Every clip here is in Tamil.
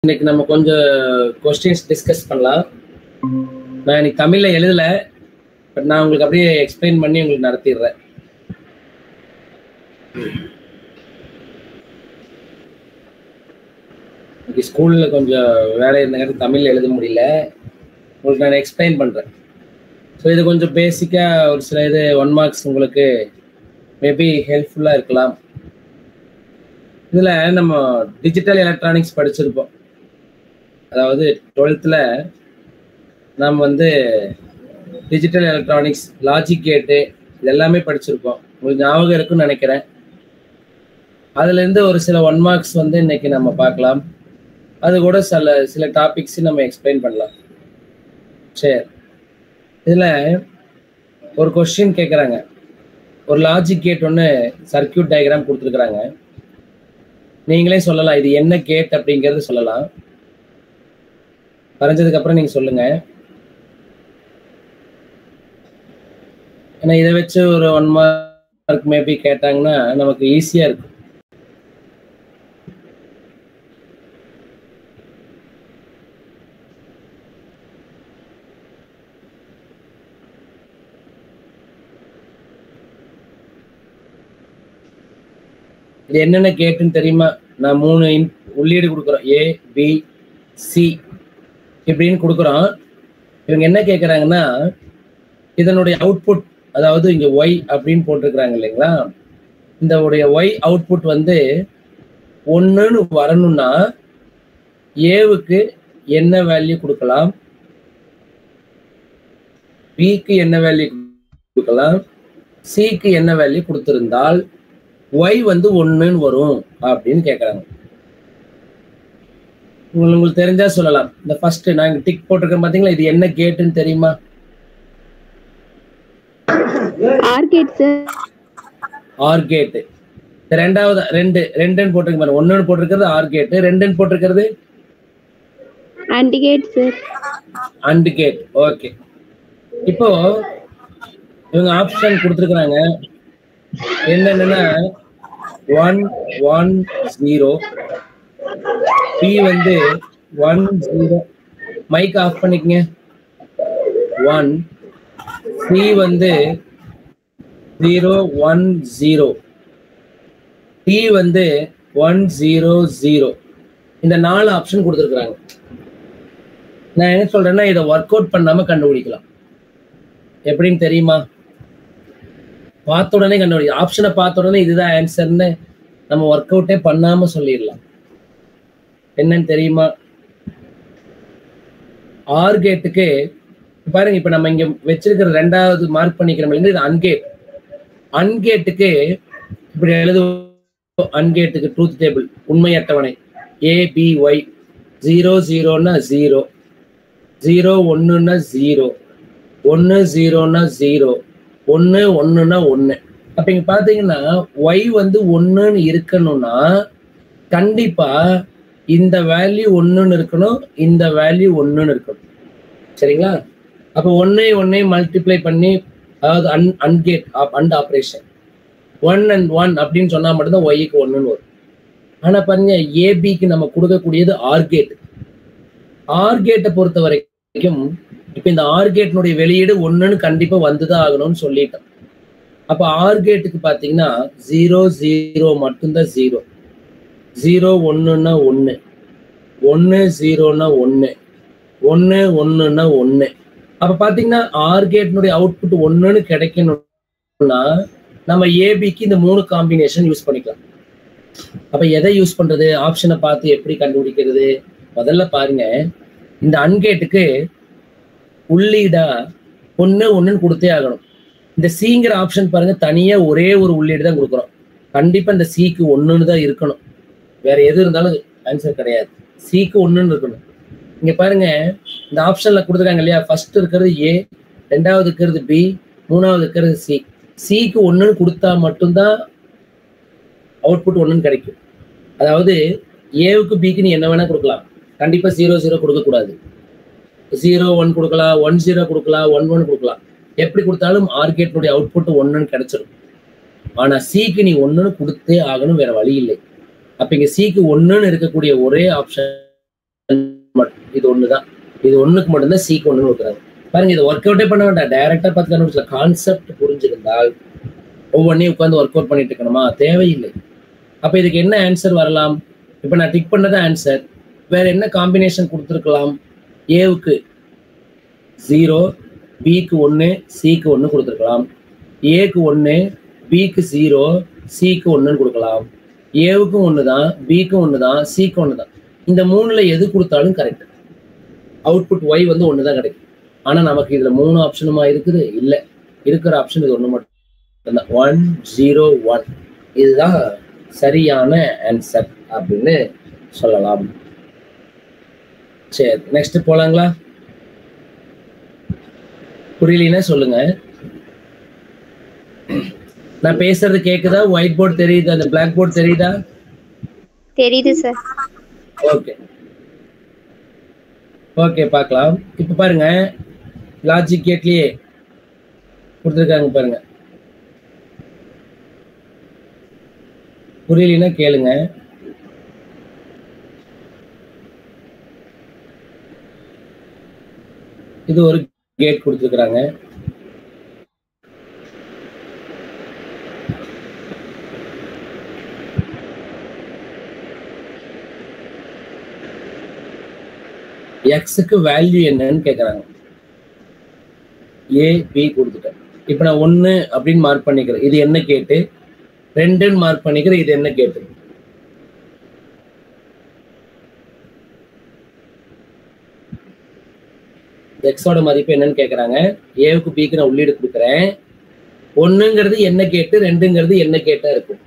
இன்னைக்கு நம்ம கொஞ்சம் கொஸ்டின்ஸ் டிஸ்கஸ் பண்ணலாம். நான் இன்னைக்கு தமிழ்ல எழுதல, பட் நான் உங்களுக்கு அப்படியே எக்ஸ்பிளைன் பண்ணி உங்களுக்கு நடத்திடுறேன். இன்னைக்கு ஸ்கூல்ல கொஞ்சம் வேலை இருந்தங்காட்டி தமிழ்ல எழுத முடியல, உங்களுக்கு நான் எக்ஸ்பிளைன் பண்றேன். ஸோ இது கொஞ்சம் பேசிக்கா ஒரு சில இது 1 மார்க்ஸ் உங்களுக்கு மேபி ஹெல்ப்ஃபுல்லா இருக்கலாம். இதுல நம்ம டிஜிட்டல் எலக்ட்ரானிக்ஸ் படிச்சிருப்போம். அதாவது 12th நாம் டிஜிட்டல் எலக்ட்ரானிக்ஸ், லாஜிக் கேட்டு இது எல்லாமே படிச்சிருப்போம். உங்களுக்கு ஞாபகம் இருக்குன்னு நினைக்கிறேன். அதுலேருந்து ஒரு சில 1 மார்க்ஸ் இன்னைக்கு நம்ம பார்க்கலாம். அது கூட சில டாபிக்ஸ் நம்ம எக்ஸ்பிளைன் பண்ணலாம். சரி, இதில் ஒரு கொஸ்டின் கேட்குறாங்க. ஒரு லாஜிக் கேட் ஒன்று சர்க்கியூட் டயக்ராம் கொடுத்துருக்குறாங்க. நீங்களே சொல்லலாம் இது என்ன கேட் அப்படிங்கிறது சொல்லலாம். வரைஞ்சதுக்கு அப்புறம் நீங்க சொல்லுங்க. ஏன்னா இதை வச்சு ஒரு 1 மார்க் மேபி கேட்டாங்கன்னா நமக்கு ஈஸியா இருக்கும். இது என்னென்ன கேட்டுன்னு தெரியுமா? நான் 3 உள்ளீடு கொடுக்குறோம், ஏ பி சி இப்படின்னு கொடுக்குறோம். இவங்க என்ன கேட்குறாங்கன்னா இதனுடைய அவுட்புட், அதாவது இங்க ஒய் அப்படின்னு போட்டிருக்கிறாங்க இல்லைங்களா, இந்த உடைய ஒய் அவுட்புட் 1ன்னு வரணும்னா ஏவுக்கு என்ன வேல்யூ கொடுக்கலாம், பிக்கு என்ன வேல்யூ கொடுக்கலாம், சிக்கு என்ன வேல்யூ கொடுத்திருந்தால் ஒய் 1ன்னு வரும் அப்படின்னு கேட்குறாங்க. உங்களுக்கு தெரிஞ்சா சொல்லலாம். இந்த ஃபர்ஸ்ட் நான் டிக் போட்டிருக்கேன் பாத்தீங்களா, இது என்ன கேட்னு தெரியுமா? OR gate sir. OR gate. ரெண்டாவது ரெண்டுன்னு போட்டிருக்க பாருங்க. 1ன்னு போட்டிருக்கிறது ஆர் கேட், 2ன்னு போட்டிருக்கிறது AND gate sir. AND gate. Okay, இப்போ இவங்க ஆப்ஷன் கொடுத்துருக்குறாங்க. என்னன்னா 1 1 0, பி 1 0, மைக் ஆஃப் பண்ணிக்கங்க, 1, சி 0 1 0, டி 1 0 0. இந்த 4 ஆப்ஷன் கொடுத்துருக்குறாங்க. நான் என்ன சொல்றேன்னா இதை ஒர்க் அவுட் பண்ணாம கண்டுபிடிக்கலாம். எப்படின்னு தெரியுமா? பார்த்த உடனே கண்டுபிடிக்கலாம். ஆப்ஷனை பார்த்த உடனே இதுதான் ஆன்சர்னு நம்ம ஒர்க் அவுட்டே பண்ணாம சொல்லிடலாம். என்னன்னு தெரியுமா? ஆர் கேட்டுக்கு பாருங்க, இப்ப நம்ம இங்க வச்சிருக்கிற 2வது மார்க் பண்ணிக்கிறோம் இல்லைங்க, இது அன்கேட். அன்கேட்டுக்கு இப்படி எழுதுவோம். அன்கேட்டுக்கு ட்ரூத் டேபிள், உண்மை அட்டவணை, ஏ பி ஒய், 0 0ன்னா 0, 0 1ன்னா 0, 1 0ன்னா 0, 1 1ன்னா 1. அப்ப இங்க பாத்தீங்கன்னா ஒய் 1ன்னு இருக்கணும்னா கண்டிப்பா இந்த வேல்யூ 1ன்னு இருக்கணும், இந்த வேல்யூ 1ன்னு இருக்கணும். சரிங்களா? அப்ப 1 மல்டிப்ளை பண்ணி, அதாவது அன்கேட் அண்ட் ஆப்ரேஷன் 1 and 1 அப்படின்னு சொன்னா மட்டும்தான் ஒய்க்கு 1ன்னு வரும். ஆனா பாருங்க, ஏபிக்கு நம்ம கொடுக்கக்கூடியது ஆர்கேட். ஆர்கேட்டை பொறுத்த வரைக்கும் இப்ப இந்த ஆர்கேட்னுடைய வெளியீடு 1ன்னு கண்டிப்பா வந்துதான் ஆகணும்னு சொல்லிட்டோம். அப்ப ஆர்கேட்டுக்கு பாத்தீங்கன்னா 0 0 மட்டும்தான் 0, 0 1ன்னா 1, 1 0ன்னா 1, 1 1ன்னா 1. அப்ப பாத்தீங்கன்னா ஆர்கேட்னுடைய அவுட்புட் 1ன்னு கிடைக்கணும்னா நம்ம ஏபிக்கு இந்த 3 காம்பினேஷன் யூஸ் பண்ணிக்கலாம். அப்ப எதை யூஸ் பண்றது? ஆப்ஷனை பார்த்து எப்படி கண்டுபிடிக்கிறது? முதல்ல பாருங்க, இந்த அன்கேட்டுக்கு உள்ளீடா 1 1ன்னு கொடுத்தே ஆகணும். இந்த சிங்கிற ஆப்ஷன் பாருங்க, தனியா ஒரே ஒரு உள்ளீடு தான் கொடுக்குறோம். கண்டிப்பா இந்த சிக்கு 1ன்னு தான் இருக்கணும், வேற எது இருந்தாலும் ஆன்சர் கிடையாது. சிக்கு 1ன்னு இருக்கணும். இங்க பாருங்க, இந்த ஆப்ஷன்ல கொடுத்துருக்காங்க இல்லையா, ஃபர்ஸ்ட் இருக்கிறது ஏ, 2வது இருக்கிறது பி, 3வது இருக்கிறது சி. சிக்கு 1ன்னு கொடுத்தா மட்டும்தான் அவுட்புட் 1ன்னு கிடைக்கும். அதாவது ஏவுக்கு பிக்கு நீ என்ன வேணா கொடுக்கலாம், கண்டிப்பா 0 0 கொடுக்க கூடாது. 0 1 கொடுக்கலாம், 1 0 கொடுக்கலாம், 1 1 கொடுக்கலாம். எப்படி கொடுத்தாலும் ஆர்கேட்னுடைய அவுட்புட் 1ன்னு கிடைச்சிடும். ஆனா சிக்கு நீ 1ன்னு கொடுத்தே ஆகணும், வேற வழி இல்லை. அப்ப இங்க சிக்கு 1ன்னு இருக்கக்கூடிய ஒரே ஆப்ஷன் இது ஒண்ணுதான், இது ஒண்ணுக்கு மட்டும்தான் சிக்கு ஒண்ணுன்னு கொடுக்குறாங்க. பாருங்க, இது ஒர்க் அவுட்டே பண்ண வேண்டாம், டைரக்டா பார்த்து கண்டுபிடிச்சல. கான்செப்ட் புரிஞ்சிருந்தால் ஒவ்வொன்றையும் உட்காந்து ஒர்க் அவுட் பண்ணிட்டு இருக்கணுமா? தேவையில்லை. அப்ப இதுக்கு என்ன ஆன்சர் வரலாம்? இப்ப நான் டிக் பண்ணது ஆன்சர். வேற என்ன காம்பினேஷன் கொடுத்துருக்கலாம்? ஏவுக்கு 0, பிக்கு 1, சிக்கு 1 கொடுத்துருக்கலாம். ஏக்கு 1, பிக்கு 0, சிக்கு 1 கொடுக்கலாம். ஏவுக்கும் 1 தான், பிக்கும் 1 தான், சிக்கு 1 தான். இந்த 3ல எது கொடுத்தாலும் கரெக்ட். அவுட்புட் ஒய் வந்து 1 தான் கிடைக்கும். ஆனா நமக்கு இதுல 3 ஆப்ஷனுமா இருக்குது? இல்ல, இருக்கிற ஆப்ஷன் இது 1 மட்டும். 1, 0, 1 இதுதான் சரியான ஆன்சர் அப்படின்னு சொல்லலாம். சரி, நெக்ஸ்ட் போலாங்களா? புரியலன்னா சொல்லுங்க. நான் பேசுறது கேக்குதா? ஒயிட் போர்டு தெரியுதா? அந்த பிளாக் போர்டு தெரியுதா? தெரியுது சார். ஓகே ஓகே, பார்க்கலாம். இப்ப பாருங்க, லாஜிக் கேட்லயே கொடுத்துருக்காங்க பாருங்க. புரியலன்னா கேளுங்க. இது ஒரு கேட் கொடுத்துருக்காங்க. எக்ஸுக்கு வேல்யூ என்னன்னு கேட்கறாங்க. ஏ பி கொடுத்துட்டேன். இப்ப நான் 1 அப்படின்னு மார்க் பண்ணிக்கிறேன், இது என்ன கேட்டு. 2ன்னு மார்க் பண்ணிக்கிறேன், இது என்ன கேட்டு. எக்ஸோட மதிப்பு என்னன்னு கேட்கறாங்க. ஏவுக்கு பிக்கு நான் உள்ளீடு கொடுக்குறேன். 1ங்கிறது என்ன கேட்டு, 2ங்கிறது என்ன கேட்டா இருக்கும்?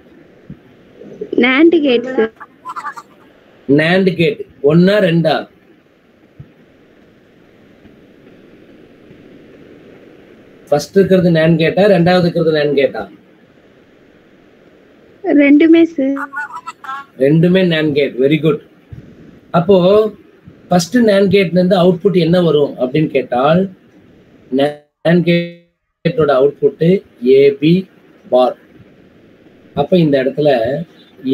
NAND gate sir. NAND gate 1ஆ 2ஆ? ஃபர்ஸ்ட் இருக்கிறது NAND கேட்டா, ரெண்டாவது இருக்கிறது NAND கேட்டா? ரெண்டுமே சார். ரெண்டுமே NAND கேட். Very good. அப்போ ஃபர்ஸ்ட் NAND கேட்ல இருந்து அவுட்புட் என்ன வரும் அப்படின்னு கேட்டால், NAND கேட்டோட அவுட்புட் ஏபி பார். அப்ப இந்த இடத்துல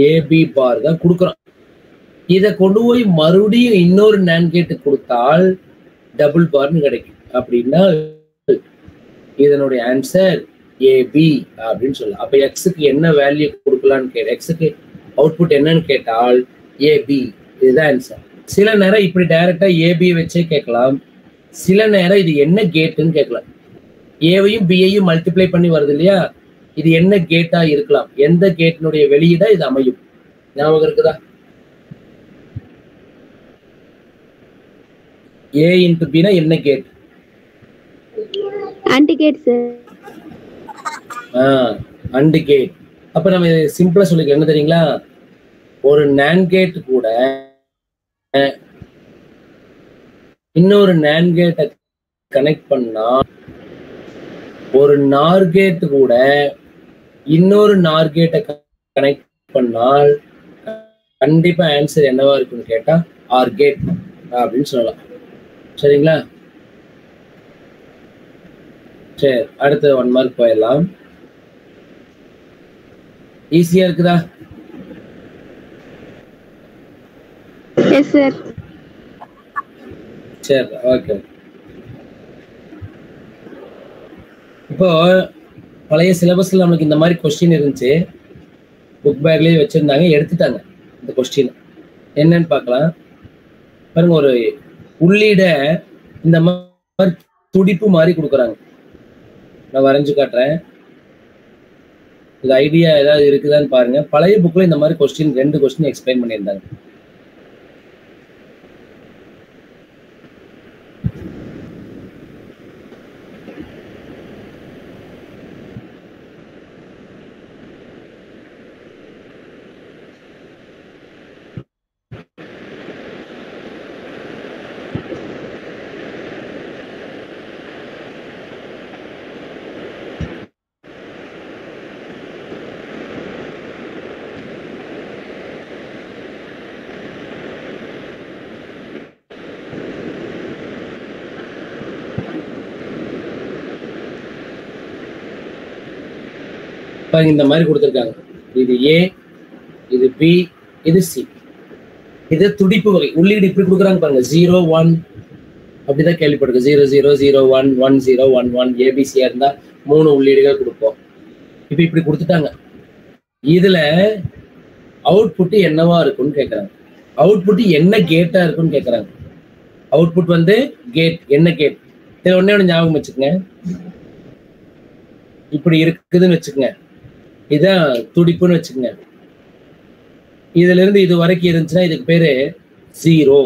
ஏபி பார் தான் கொடுக்குறோம். இதை கொண்டு போய் மறுபடியும் இன்னொரு NAND கேட்டு கொடுத்தால் டபுள் பார்னு கிடைக்கும். அப்படின்னா இதனுடைய ஆன்சர் ஏபி அப்படின்னு சொல்லலாம். அப்ப எக்ஸுக்கு என்ன வேல்யூ கொடுக்கலான்னு கேட்ட, எக்ஸுக்கு அவுட்புட் என்னன்னு கேட்டால் ஏபி, இதுதான் ஆன்சர். சில நேரம் இப்படி டைரக்டா ஏபி வச்சே கேட்கலாம். சில நேரம் இது என்ன கேட்டுன்னு கேட்கலாம். ஏவையும் பியையும் மல்டிப்ளை பண்ணி வருது இல்லையா, இது என்ன கேட்டா இருக்கலாம், எந்த கேட்டினுடைய வெளியீடா இது அமையும். ஞாபகம் இருக்குதா? ஏ இன்டு பினா என்ன gate? AND gate sir. AND gate. அப்ப நம்ம சிம்பிளா சொல்லிக்கலாம், என்ன தெரியுங்களா? ஒரு NAND கேட் கூட இன்னொரு NAND கேட்டை கனெக்ட் பண்ணா, ஒரு NOR கேட் கூட இன்னொரு NOR கேட்டை கனெக்ட் பண்ணால் கண்டிப்பா ஆன்சர் என்னவா இருக்குன்னு கேட்டா OR கேட் அப்படின்னு சொல்லலாம். சரிங்களா? சரி, அடுத்து 1 மார்க் போயிடலாம். ஈஸியா இருக்குதா? Yes sir. சரி, ஓகே. இப்போ பழைய சிலபஸ்ல நமக்கு இந்த மாதிரி கொஸ்டின் இருந்துச்சு, புக் பேக்லயே வச்சிருந்தாங்க, எடுத்துட்டாங்க இந்த கொஸ்டின். என்னன்னு பார்க்கலாம். பாருங்க, ஒரு உள்ளீட இந்த மாதிரி துடிப்பு மாதிரி கொடுக்குறாங்க. நான் வரைஞ்சு காட்டுறேன். இது ஐடியா ஏதாவது இருக்குதான்னு பாருங்க. பழைய புக்ல இந்த மாதிரி கொஸ்டின் 2 கொஸ்டின் எக்ஸ்பிளைன் பண்ணியிருந்தாங்க. பாருங்க, இந்த மாதிரி கொடுத்துருக்காங்க. இது ஏ, இது பி, இது சி. இது துடிப்பு வகை. உள்ளீடு இப்படி கொடுக்குறாங்க பாருங்க, 0 1 அப்படிதான் கேள்விப்பட்டிருக்கு. 0 0 0 1 1 0 1 1 ஏபிசியா இருந்தா 3 உள்ளீடுகள் கொடுப்போம். இப்ப இப்படி கொடுத்துட்டாங்க. இதுல அவுட்புட் என்னவா இருக்கும்னு கேட்கறாங்க. அவுட்புட் என்ன கேட்டா இருக்குன்னு கேட்கறாங்க. அவுட்புட் வந்து கேட், என்ன கேட்? இதை ஒண்ணே ஒண்ணு ஞாபகம் வச்சுக்கோங்க. இப்படி இருக்குதுன்னு வச்சுக்கோங்க, இதான் துடிப்புன்னு வச்சுக்கோங்க. இதுல இருந்து இது வரைக்கும் இருந்துச்சுன்னா இதுக்கு பேரு 0.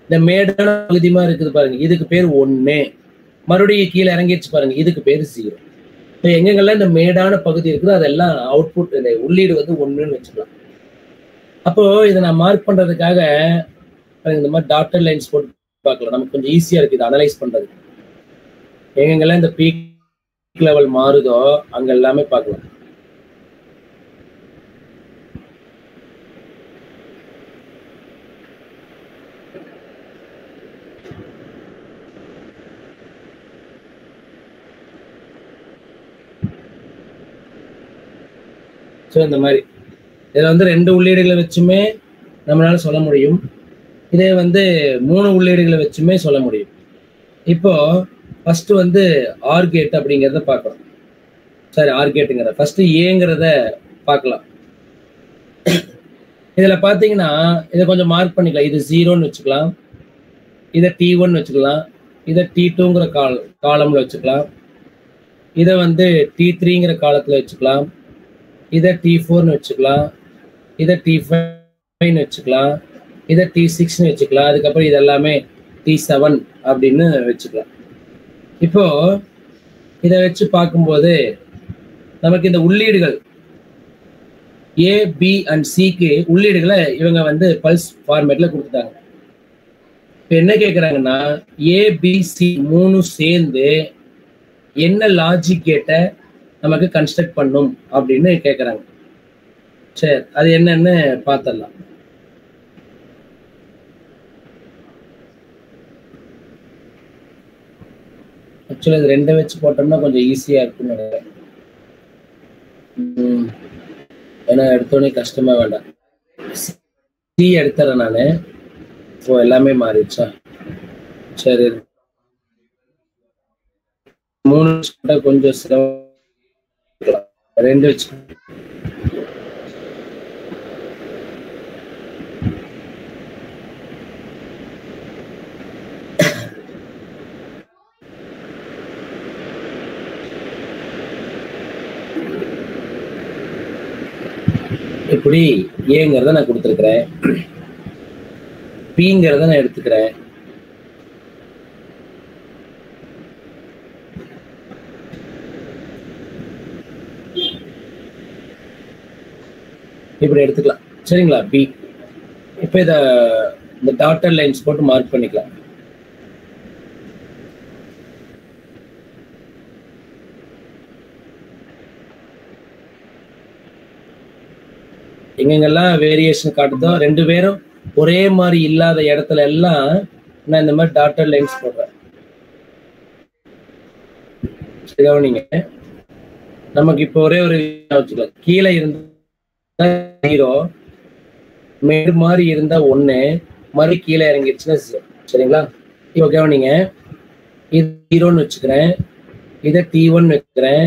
இந்த மேடான பகுதிமா இருக்குது பாருங்க, இதுக்கு பேர் 1. மறுபடியும் கீழே இறங்கிடுச்சு பாருங்க, இதுக்கு பேரு 0. இப்போ எங்கெங்கெல்லாம் இந்த மேடான பகுதி இருக்குதோ அதெல்லாம் அவுட்புட், உள்ளீடு வந்து 1ன்னு வச்சுக்கலாம். அப்போ இதை நான் மார்க் பண்றதுக்காக இந்த மாதிரி டாட்டர் லைன்ஸ் போட்டு பார்க்கலாம். நமக்கு கொஞ்சம் ஈஸியா இருக்கு இதை அனலைஸ் பண்றது. எங்கெங்கெல்லாம் இந்த பீக் லெவல் மாறுதோ அங்க எல்லாமே பார்க்கலாம். ஸோ இந்த மாதிரி இதில் வந்து 2 உள்ளீடுகளை வச்சுமே நம்மளால சொல்ல முடியும். இதே வந்து 3 உள்ளீடுகளை வச்சுமே சொல்ல முடியும். இப்போ ஃபர்ஸ்ட் வந்து ஆர் கேட் அப்படிங்கிறத பார்க்கலாம். சரி, ஆர் கேட்டுங்கிறத ஃபர்ஸ்ட் ஏங்கிறத பார்க்கலாம். இதுல பாத்தீங்கன்னா இதை கொஞ்சம் மார்க் பண்ணிக்கலாம். இது 0ன்னு வச்சுக்கலாம், இதை T1 வச்சுக்கலாம், இதை T2ங்கிற காலம்ல வச்சுக்கலாம், இதை வந்து T3ங்கிற காலத்துல வச்சுக்கலாம், இதை T4ன்னு வச்சுக்கலாம், இதை T5ன்னு வச்சுக்கலாம், இதை T6ன்னு வச்சுக்கலாம். அதுக்கப்புறம் இது எல்லாமே T7 அப்படின்னு வச்சுக்கலாம். இப்போ இதை வச்சு பார்க்கும்போது நமக்கு இந்த உள்ளீடுகள் ஏ பி அண்ட் சிக்கு உள்ளீடுகளை இவங்க வந்து பல்ஸ் ஃபார்மேட்ல கொடுத்துட்டாங்க. இப்போ என்ன கேட்குறாங்கன்னா ஏபிசி 3 சேர்ந்து என்ன லாஜிக் கேட்டை நமக்கு கன்ஸ்ட்ரக்ட் பண்ணும் அப்படின்னு கேட்குறாங்க. சரி, அது என்னன்னு பார்த்துடலாம். ஆக்சுவலி இது 2 வச்சு போட்டோம்னா கொஞ்சம் ஈஸியா இருக்கும்னு நினைக்கிறேன். ஏன்னா எடுத்தோடனே கஷ்டமா வேண்டாம். சி எடுத்துறேன் நானு. ஓ, எல்லாமே மாறிடுச்சா? சரி, 3 கொஞ்சம் 2 வச்சு இப்படி ஏங்கிறத நான் கொடுத்துருக்கிறேன், பிங்கிறத நான் எடுத்துக்கிறேன். இப்படி எடுத்துக்கலாம். சரிங்களா? பி. இப்போ இந்த டாட்டர் லைன்ஸ் போட்டு மார்க் பண்ணிக்கலாம். எங்கெங்கெல்லாம் வேரியேஷன் காட்டுதோ 2 பேரும் ஒரே மாதிரி இல்லாத இடத்துல எல்லாம் நான் இந்த மாதிரி டாட்டர் லைன்ஸ் போடுறேன். கவனிங்க, நமக்கு இப்போ ஒரே ஒரு வச்சுக்கலாம். கீழே இருந்தா 0, மேடு மாதிரி இருந்தா 1, மாதிரி கீழே இறங்கிடுச்சுன்னா 0. சரிங்களா? இப்போ கவனிங்க, இது 0ன்னு வச்சுக்கிறேன், இதை T1 வச்சுக்கிறேன்,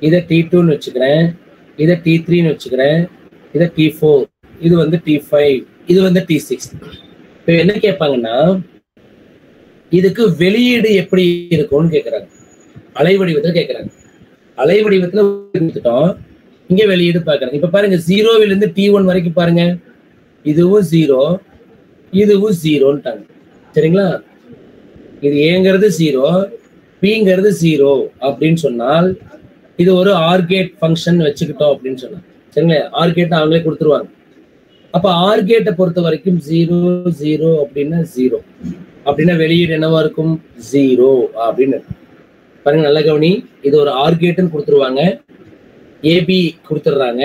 இதை T2ன்னு வச்சுக்கிறேன், இதை T3ன்னு வச்சுக்கிறேன், இதை T4, இது வந்து T5, இது வந்து T6. இப்போ என்ன கேட்பாங்கன்னா இதுக்கு வெளியீடு எப்படி இருக்கும்னு கேட்கறாங்க. அலைவடிவத்தில் கேட்கறாங்க. அலைவடிவத்தில் கொடுத்துட்டோம், இங்க வெளியீடு பார்க்கறாங்க. இப்ப பாருங்க, 0ல இருந்து T1 வரைக்கும் பாருங்க, இதுவும் 0, இதுவும் 0ன்ட்டாங்க. சரிங்களா? இது ஏங்கிறது 0, பிங்கிறது 0 அப்படின்னு சொன்னால் இது ஒரு ஆர்கேட் ஃபங்க்ஷன் வச்சுக்கிட்டோம் அப்படின்னு சொன்னாங்க. சரிங்களா? ஆர்கேட் அவங்களே கொடுத்துருவாங்க. அப்ப ஆர்கேட்டை பொறுத்த வரைக்கும் 0 0 அப்படின்னா 0 அப்படின்னா வெளியீடு என்னவா இருக்கும்? 0 அப்படின்னு பாருங்க. நல்ல கவனி, இது ஒரு ஆர்கேட்னு கொடுத்துருவாங்க, ஏபி கொடுத்துடுறாங்க,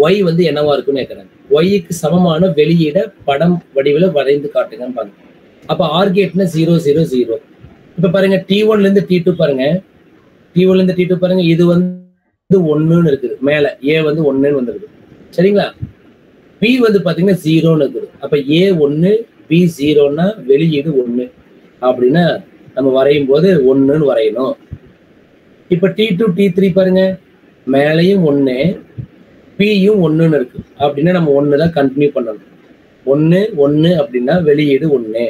ஒய் வந்து என்னவா இருக்குன்னு கேட்கறாங்க. ஒய்க்கு சமமான வெளியீட படம் வடிவில் வரைந்து காட்டுங்கன்னு பாருங்க. அப்ப ஆர்கேட்னா 0 0 0. இப்ப பாருங்க, T1ல இருந்து T2 பாருங்க, T1ல இருந்து T2 பாருங்க, இது வந்து 1ன்னு இருக்குது, மேல ஏ வந்து 1ன்னு வந்துருக்கு. சரிங்களா? பி வந்து பாத்தீங்கன்னா ஜீரோன்னு இருக்குது. அப்ப ஏ 1 பி 0ன்னா வெளியீடு 1 அப்படின்னா நம்ம வரையும் போது 1ன்னு வரையணும். இப்ப T2 T3 பாருங்க, மேலையும் 1 பியும் 1ன்னு இருக்கு அப்படின்னா நம்ம 1 தான் கண்டினியூ பண்ணணும். 1 1 அப்படின்னா வெளியீடு 1.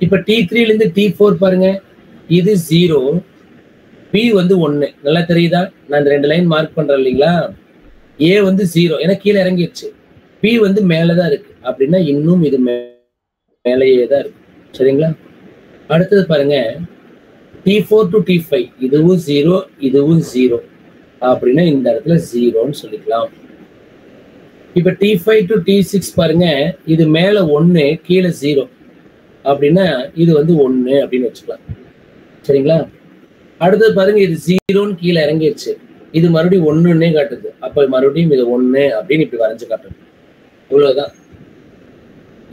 இப்ப T3ல இருந்து T4 பாருங்க, இது 0 பி வந்து 1. நல்லா தெரியுதா? நான் இந்த 2 லைன் மார்க் பண்றேன் இல்லைங்களா? ஏ வந்து 0 ஏன்னா கீழே இறங்கிடுச்சு. பி வந்து மேலதான் இருக்கு அப்படின்னா இன்னும் இது மேலேயே தான் இருக்கு. சரிங்களா? அடுத்தது பாருங்க, T4 to T5 இதுவும் 0 இதுவும் 0 அப்படின்னா இந்த இடத்துல 0ன்னு சொல்லிக்கலாம். இப்ப T5 to T6 பாருங்க, இது மேல 1 கீழே 0 அப்படின்னா இது வந்து 1 அப்படின்னு வச்சுக்கலாம். சரிங்களா? அடுத்தது பாருங்க, இது 0ன்னு கீழே இறங்கிடுச்சு, இது மறுபடியும் 1ன்னே காட்டுது. அப்ப மறுபடியும் இது 1 அப்படின்னு இப்படி வரைஞ்சு காட்டுது. இவ்வளவுதான்.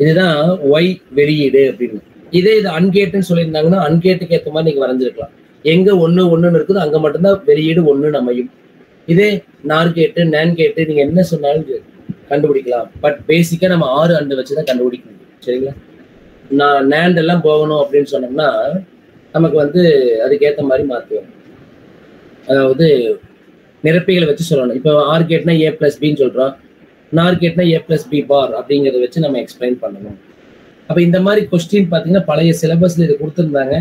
இதுதான் ஒய் வெளியீடு அப்படின்னு. இதே இது அன்கேட்டுன்னு சொல்லியிருந்தாங்கன்னா அன்கேட்டுக்கு ஏற்ற மாதிரி நீங்க வரைஞ்சிருக்கலாம். எங்க 1 1ன்னு இருக்குதோ அங்க மட்டும்தான் வெளியீடு 1 அமையும். இதே நார் கேட்டு நேன் கேட்டு நீங்க என்ன சொன்னாலும் கண்டுபிடிக்கலாம். பட் பேசிக்கா நம்ம 6 அண்டு வச்சுதான் கண்டுபிடிக்க முடியும். சரிங்களா? நான் நேண்ட் எல்லாம் போகணும் அப்படின்னு சொன்னோம்னா நமக்கு வந்து அதுக்கேற்ற மாதிரி மாற்றுவோம். அதாவது நிரப்பிகளை வச்சு சொல்லணும். இப்போ ஆர் கேட்னா ஏ பிளஸ் பின்னு சொல்றோம், நார் கேட்னா ஏ பிளஸ் பி பார் அப்படிங்கிறத வச்சு நம்ம எக்ஸ்பிளைன் பண்ணணும். அப்போ இந்த மாதிரி கொஸ்டின் பார்த்தீங்கன்னா பழைய சிலபஸ்ல இது கொடுத்துருந்தாங்க,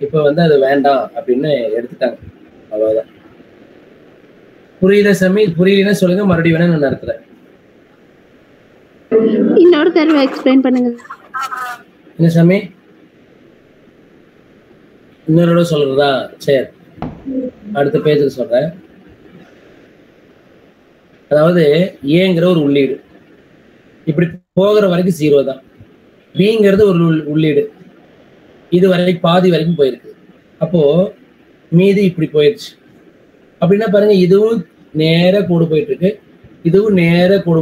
இப்போ வந்து அது வேண்டாம் அப்படின்னு எடுத்துட்டாங்க. அவ்வளோதான். புரியுத சாமி? புரியலன்னா சொல்லுங்க, மறுபடியும் வேணா நான் நடத்துறேன். இன்னொரு தடவை எக்ஸ்பிளைன் பண்ணுங்க. என்ன சாமி? இன்னொரு சொல்றதா? சரி, அடுத்த பேஜுக்கு சொல்றேன். அதாவது ஏங்கிற ஒரு உள்ளீடு இப்படி போகிற வரைக்கும் 0 தான். பிங்கிறது ஒரு உள்ளீடு, இது வரைக்கும் பாதி வரைக்கும் போயிருக்கு. அப்போ மீதி இப்படி போயிடுச்சு அப்படின்னா பாருங்க, இதுவும் நேர கூடு போயிட்டு இருக்கு, இதுவும் நேர கூடு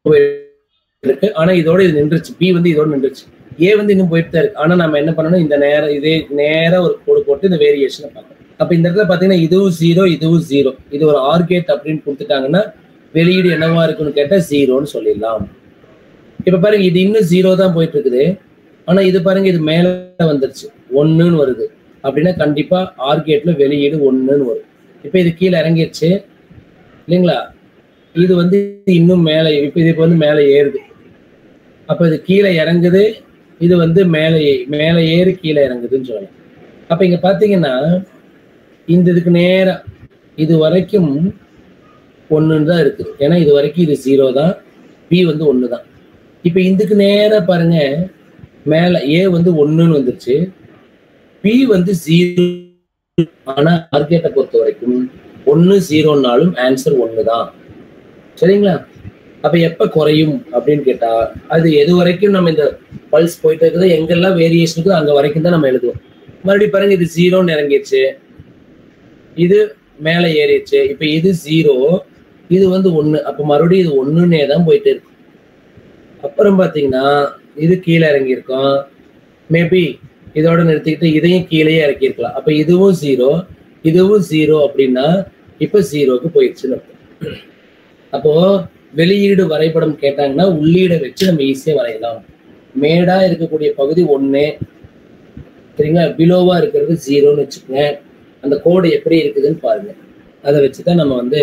போயிட்டு இருக்கு. ஆனா இதோட இது நின்றுச்சு. பி வந்து இதோட நின்றுச்சு. ஏ வந்து இன்னும் போயிட்டு தான் இருக்கு. ஆனா நம்ம என்ன பண்ணணும், இந்த நேரம் இதே நேர ஒரு கோடு போட்டு இந்த வேரியேஷனை பார்க்கணும். அப்ப இந்த இடத்துல பாத்தீங்கன்னா இதுவும் 0 இதுவும் 0. இது ஒரு ஆர்கேட் அப்படின்னு கொடுத்துட்டாங்கன்னா வெளியீடு என்னவா இருக்குன்னு கேட்டா 0ன்னு சொல்லிடலாம். இப்ப பாருங்க, இது இன்னும் 0 தான் போயிட்டு இருக்குது. ஆனா இது பாருங்க, இது மேல வந்துருச்சு 1ன்னு வருது அப்படின்னா கண்டிப்பா ஆர்கேட்ல வெளியீடு 1ன்னு வரும். இப்ப இது கீழே இறங்கிடுச்சு இல்லைங்களா? இது வந்து இன்னும் மேல, இப்ப இது வந்து மேல ஏறுது. அப்ப இது கீழே இறங்குது, இது வந்து மேல ஏறி கீழே இறங்குதுன்னு சொல்லலாம். அப்ப இங்க பாத்தீங்கன்னா இந்த இதுக்கு நேரா இது வரைக்கும் 1ன்னு தான் இருக்குது. ஏன்னா இது வரைக்கும் இது 0 தான், பி வந்து 1 தான். இப்ப இதுக்கு நேரா பாருங்க, மேல ஏ வந்து 1ன்னு வந்துருச்சு, பி வந்து 0. ஆனா ஆர்கேட்டை பொறுத்த வரைக்கும் 1 0ன்னாலும் ஆன்சர் 1 தான். சரிங்களா? அப்ப எப்ப குறையும் அப்படின்னு கேட்டா அது எது வரைக்கும் நம்ம இந்த பல்ஸ் போயிட்டு இருக்குது, எங்கெல்லாம் வேரியேஷன் இருக்குது அங்க வரைக்கும் தான் நம்ம எழுதுவோம். மறுபடியும் பாருங்க, இது 0ன்னு இறங்கிடுச்சு, இது மேல ஏறிடுச்சு. இப்ப இது 0, இது வந்து 1. அப்ப மறுபடியும் இது 1ன்னே தான் போயிட்டு இருக்கு. அப்புறம் பாத்தீங்கன்னா இது கீழே இறங்கி இருக்கும், மேபி இதோட நிறுத்திக்கிட்டு இதையும் கீழே இறக்கி இருக்கலாம். அப்ப இதுவும் 0 இதுவும் 0 அப்படின்னா இப்ப 0க்கு போயிடுச்சுன்னு அர்த்தம். அப்போ வெளியீடு வரைபடம் கேட்டாங்கன்னா உள்ளீடை வச்சு நம்ம ஈஸியா வரையலாம். மேடா இருக்கக்கூடிய பகுதி 1, சரிங்களா? பிலோவா இருக்கிறது 0ன்னு வச்சுக்கோங்க. அந்த கோடு எப்படி இருக்குதுன்னு பாருங்க, அதை வச்சுதான் நம்ம வந்து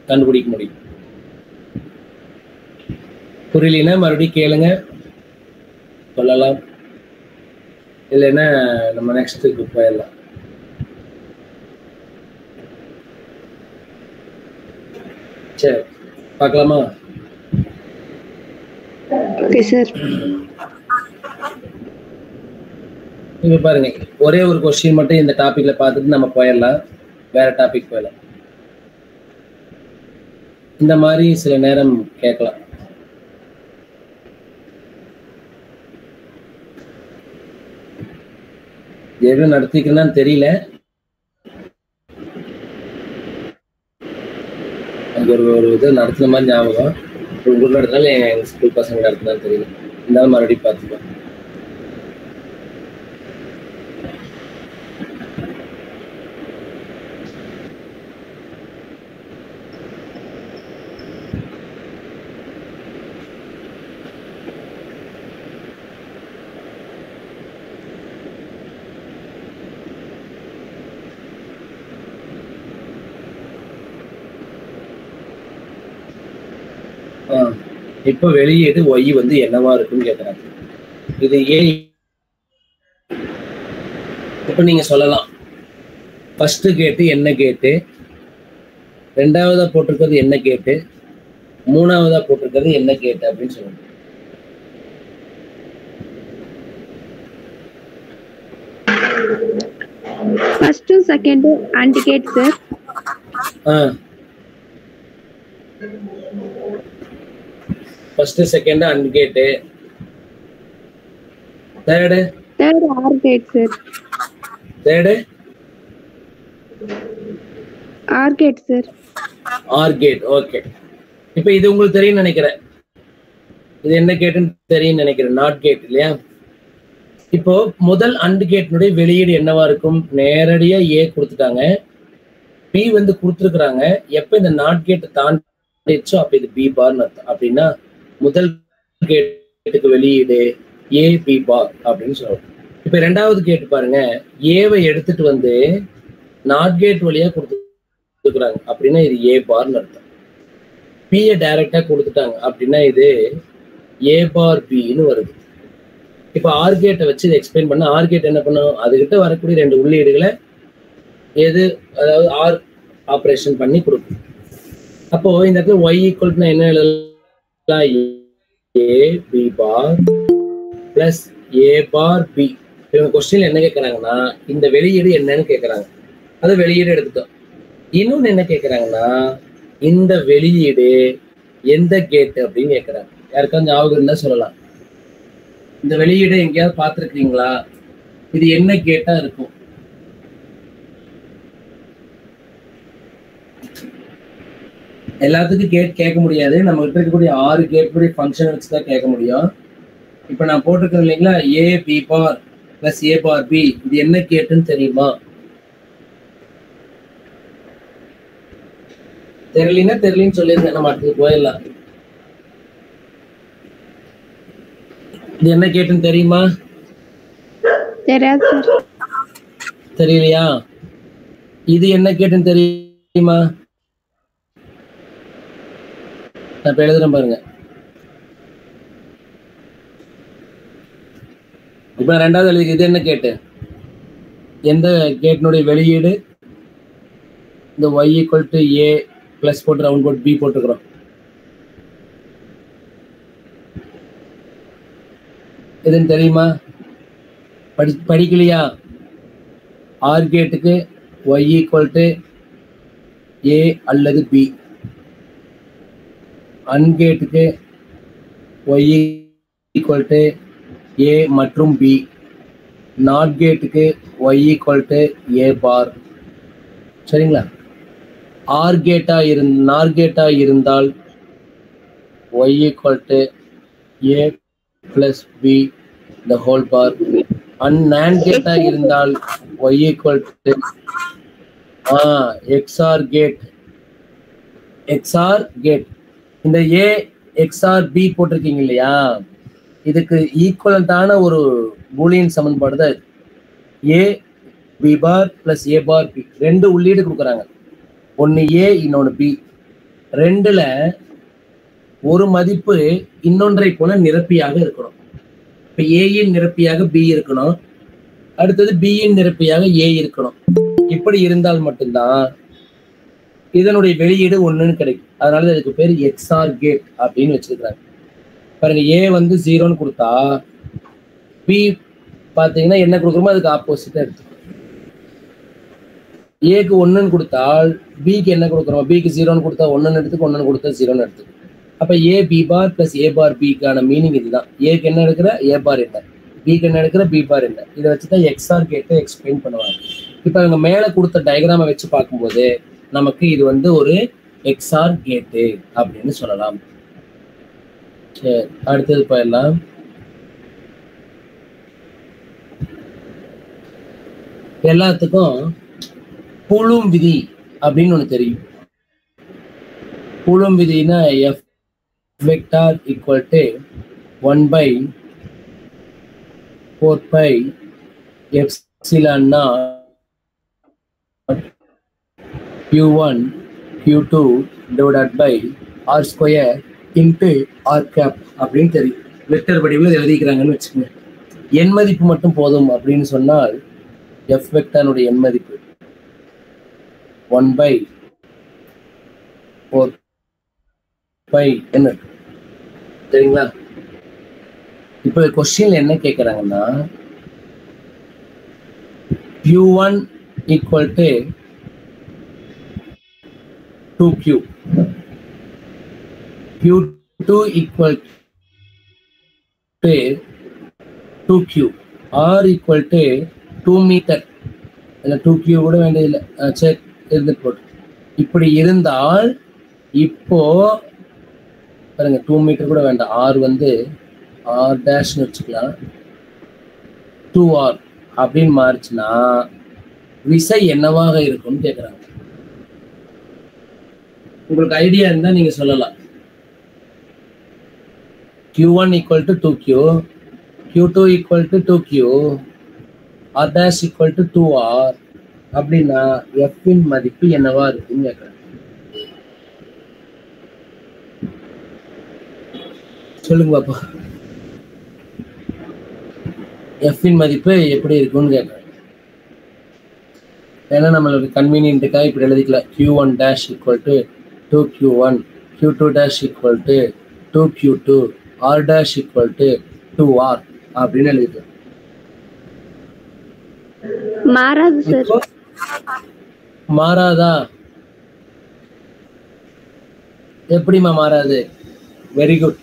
கண்டுபிடிக்க முடியும். புரியலன்னா மறுபடியும் கேளுங்க, சொல்லலாம். இல்லைன்னா நம்ம நெக்ஸ்ட்டுக்கு போயிடலாம். சரி, பார்க்கலாமா? Okay sir. இப்ப பாருங்க, ஒரே ஒரு கொஸ்டின் மட்டும் இந்த டாபிக்ல பார்த்துட்டு நம்ம போயிடலாம், வேற டாபிக் போயிடலாம். இந்த மாதிரி சில நேரம் கேட்கலாம். எது நடத்திக்கணும்னு தெரியல, ஒரு இது நடத்தின மாதிரி ஞாபகம். உங்களோட இடத்துல எங்க ஸ்கூல் பசங்க நடத்தினாலும் தெரியல. இருந்தாலும் மறுபடியும் பார்த்துக்கலாம். இப்ப வெளியீடு y வந்து என்னவா இருக்குன்னு கேக்குறாங்க. இது ஏ. இப்ப நீங்க சொல்லலாம் ஃபர்ஸ்ட் கேட்டு என்ன கேட்டு, ரெண்டாவதா போட்டிருக்கிறது என்ன கேட்டு, மூணாவதா போட்டிருக்கிறது என்ன கேட்டு அப்படின்னு சொல்லுங்க. First second AND gate sir. First second AND gate, third OR gate sir. Third OR gate sir. OR gate. Okay, இப்போ இது உங்களுக்கு தெரியும் நினைக்கிறேன். இது என்ன கேட்டுன்னு தெரியும் நினைக்கிறேன். நாட் கேட் இல்லையா? இப்போ முதல் அண்ட் கேட்னுடைய வெளியீடு என்னவா இருக்கும்? நேரடியா ஏ கொடுத்துட்டாங்க, பி வந்து கொடுத்துருக்குறாங்க. எப்ப இந்த நாட் கேட் தாண்டிச்சோ அப்ப இது பி பார்னு அர்த்தம். அப்படின்னா முதல் கேட்டுக்கு வெளியீடு ஏ பி பார் அப்படின்னு சொல்லுவோம். இப்ப ரெண்டாவது கேட்டு பாருங்க, ஏவை எடுத்துட்டு வந்து நாட் கேட் வழியா கொடுத்துருக்குறாங்க அப்படின்னா இது ஏ பார்னு அர்த்தம். பியை டைரக்டா கொடுத்துட்டாங்க அப்படின்னா இது ஏ பார் பின்னு வருது. இப்ப ஆர் கேட்டை வச்சு இதை எக்ஸ்பிளைன் பண்ண, ஆர் கேட் என்ன பண்ணும்? அதுகிட்ட வரக்கூடிய ரெண்டு உள்ளீடுகளை எது, அதாவது ஆர் ஆப்ரேஷன் பண்ணி கொடுக்கும். அப்போ இந்த இடத்துல y ஈக்குவல் என்ன எழுதலாம்? ஏ B bar plus A bar B. இவங்க கொஸ்டின்ல என்ன கேட்கறாங்கன்னா இந்த வெளியீடு என்னன்னு கேட்கறாங்க. அது வெளியீடு எடுத்துட்டோம். இன்னொன்னு என்ன கேட்கறாங்கன்னா இந்த வெளியீடு எந்த கேட் அப்படின்னு கேட்கறாங்க. யாருக்காவது ஞாபகம் இருந்தா சொல்லலாம். இந்த வெளியீடு எங்கேயாவது பார்த்துருக்கீங்களா? இது என்ன கேட்டா இருக்கும்? எல்லாத்துக்கும் கேட்க முடியாது. நம்ம கிட்ட இருக்கக்கூடிய 6 கேட்கக்கூடிய ஃபங்க்ஷன் வச்சு தான் கேட்க முடியும். இப்போ நான் போட்டிருக்கேன் இல்லைங்களா, ஏ B bar plus A bar B, இது என்ன கேட்டுன்னு தெரியுமா? தெரியலன்னு சொல்லியிருந்தேன். நம்ம அடுத்தது போயிடலாம். இது என்ன கேட்டுன்னு தெரியுமா? தெரியாது சார். தெரியலையா? இது என்ன கேட்டுன்னு தெரியுமா? நான் இப்ப எழுதுறேன் பாருங்க. இப்ப ரெண்டாவது எழுதி, இது என்ன கேட்டு? எந்த கேட்டினுடைய வெளியீடு? இந்த y equal to A plus போட்டு ரவுண்ட் போட்டு பி போட்டுக்கிறோம். எதுன்னு தெரியுமா? படிக்கலையா? ஆர் கேட்டுக்கு y ஈக்குவல் டு ஏ அல்லது பி, அன்கேட்டுக்கு y ஈக்குவல் டு ஏ மற்றும் பி, நாட் கேட்டுக்கு y equal to A bar. சரிங்களா? ஆர் கேட்டா நார் கேட்டா இருந்தால் y equal to A plus B the whole bar. NAND கேட்டா இருந்தால் y equal to XOR gate. இந்த ஏ எக்ஸ்ஆர் பி போட்டிருக்கீங்க இல்லையா, இதுக்கு ஈக்குவலண்டான ஒரு பூலியன் சமன்பாடு தான் இது. ஏ B bar plus A bar B, ரெண்டு உள்ளீடு கொடுக்குறாங்க. ஒன்னு ஏ இன்னொன்னு பி. ரெண்டுல ஒரு மதிப்பு இன்னொன்றை போல நிரப்பியாக இருக்கணும். இப்ப ஏயின் நிரப்பியாக பி இருக்கணும், அடுத்தது பியின் நிரப்பியாக ஏ இருக்கணும். இப்படி இருந்தால் மட்டும்தான் இதனுடைய வெளியீடு ஒண்ணுன்னு கிடைக்கும். அதனால இதுக்கு பேர் எக்ஸ்ஆர் கேட் அப்படின்னு வச்சிருக்கிறாங்க. பாருங்க, ஏ வந்து 0ன்னு கொடுத்தா பி பாத்தீங்கன்னா என்ன கொடுக்குறோமோ அதுக்கு ஆப்போசிட்டா எடுத்துக்கணும். ஏக்கு 1ன்னு கொடுத்தால் பிக்கு என்ன கொடுக்குறோம்? பிக்கு 0ன்னு கொடுத்தா 1ன்னு எடுத்துக்கு, 1ன்னு கொடுத்தா 0ன்னு எடுத்துக்கு. அப்ப ஏ B bar plus A bar பிக்கான meaning இதுதான். ஏக்கு என்ன எடுக்கிற? ஏ பார் என்ன, பிக்கு என்ன எடுக்கிற? பி பார் என்ன. இதை வச்சுதான் எக்ஸ்ஆர் கேட்டை எக்ஸ்பிளைன் பண்ணுவாங்க. இப்ப அவங்க மேல கொடுத்த டயக்ராமை வச்சு பார்க்கும்போது நமக்கு இது வந்து ஒரு எக்ஸ்ஆர் கேட்டு அப்படின்னு சொல்லலாம். சரி, அடுத்தது போயிடலாம். எல்லாத்துக்கும் கூலும் விதி அப்படின்னு ஒண்ணு தெரியும். கூலும் விதினா F vector equal to 1/4 pi epsilon naught Q1 Q2 divided by R square into R cap அப்படின்னு தெரியும். வெக்டர் வடிவில் எழுதிக்கிறாங்கன்னு வச்சுக்கோங்க. எண் மதிப்பு மட்டும் போதும் அப்படின்னு சொன்னால் எஃப் வெக்டருடைய எண் மதிப்பு 1/4 என்ன சரிங்களா? இப்போ கொஸ்டின்ல என்ன கேட்குறாங்கன்னா Q1 equal to 2Q, Q2 equal to 2Q, R equal to 2 metre. இல்லை 2Q கூட வேண்டியதில்லை, சரி இருந்துட்டு போட்டு. இப்படி இருந்தால் இப்போ பாருங்க 2 மீட்டர் கூட வேண்டாம், R வந்து R டேஷ்னு வச்சுக்கலாம், 2R அப்படின்னு மாறிச்சுன்னா விசை என்னவாக இருக்கும்னு கேட்குறாங்க. உங்களுக்கு ஐடியா இருந்தா நீங்க சொல்லலாம். Q1 equal to 2Q, Q2 equal to 2Q, R dash equal to 2R அப்படின்னா F இன் மதிப்பு என்னவா இருக்குன்னு கேட்குறாங்க. சொல்லுங்க பாப்பா, F இன் மதிப்பு எப்படி இருக்கும்னு கேட்குறாங்க. ஏன்னா நம்மளுக்கு கன்வீனியன்ட்டுக்காக இப்படி எழுதிக்கலாம். Q1 dash equal to 2Q1, Q2 dash equal to 2Q2, R dash equal to 2R அப்படின்னு எழுதிக்கலாம். மாறாது சார். மாறாதா? எப்படிமா மாறாது? Very good.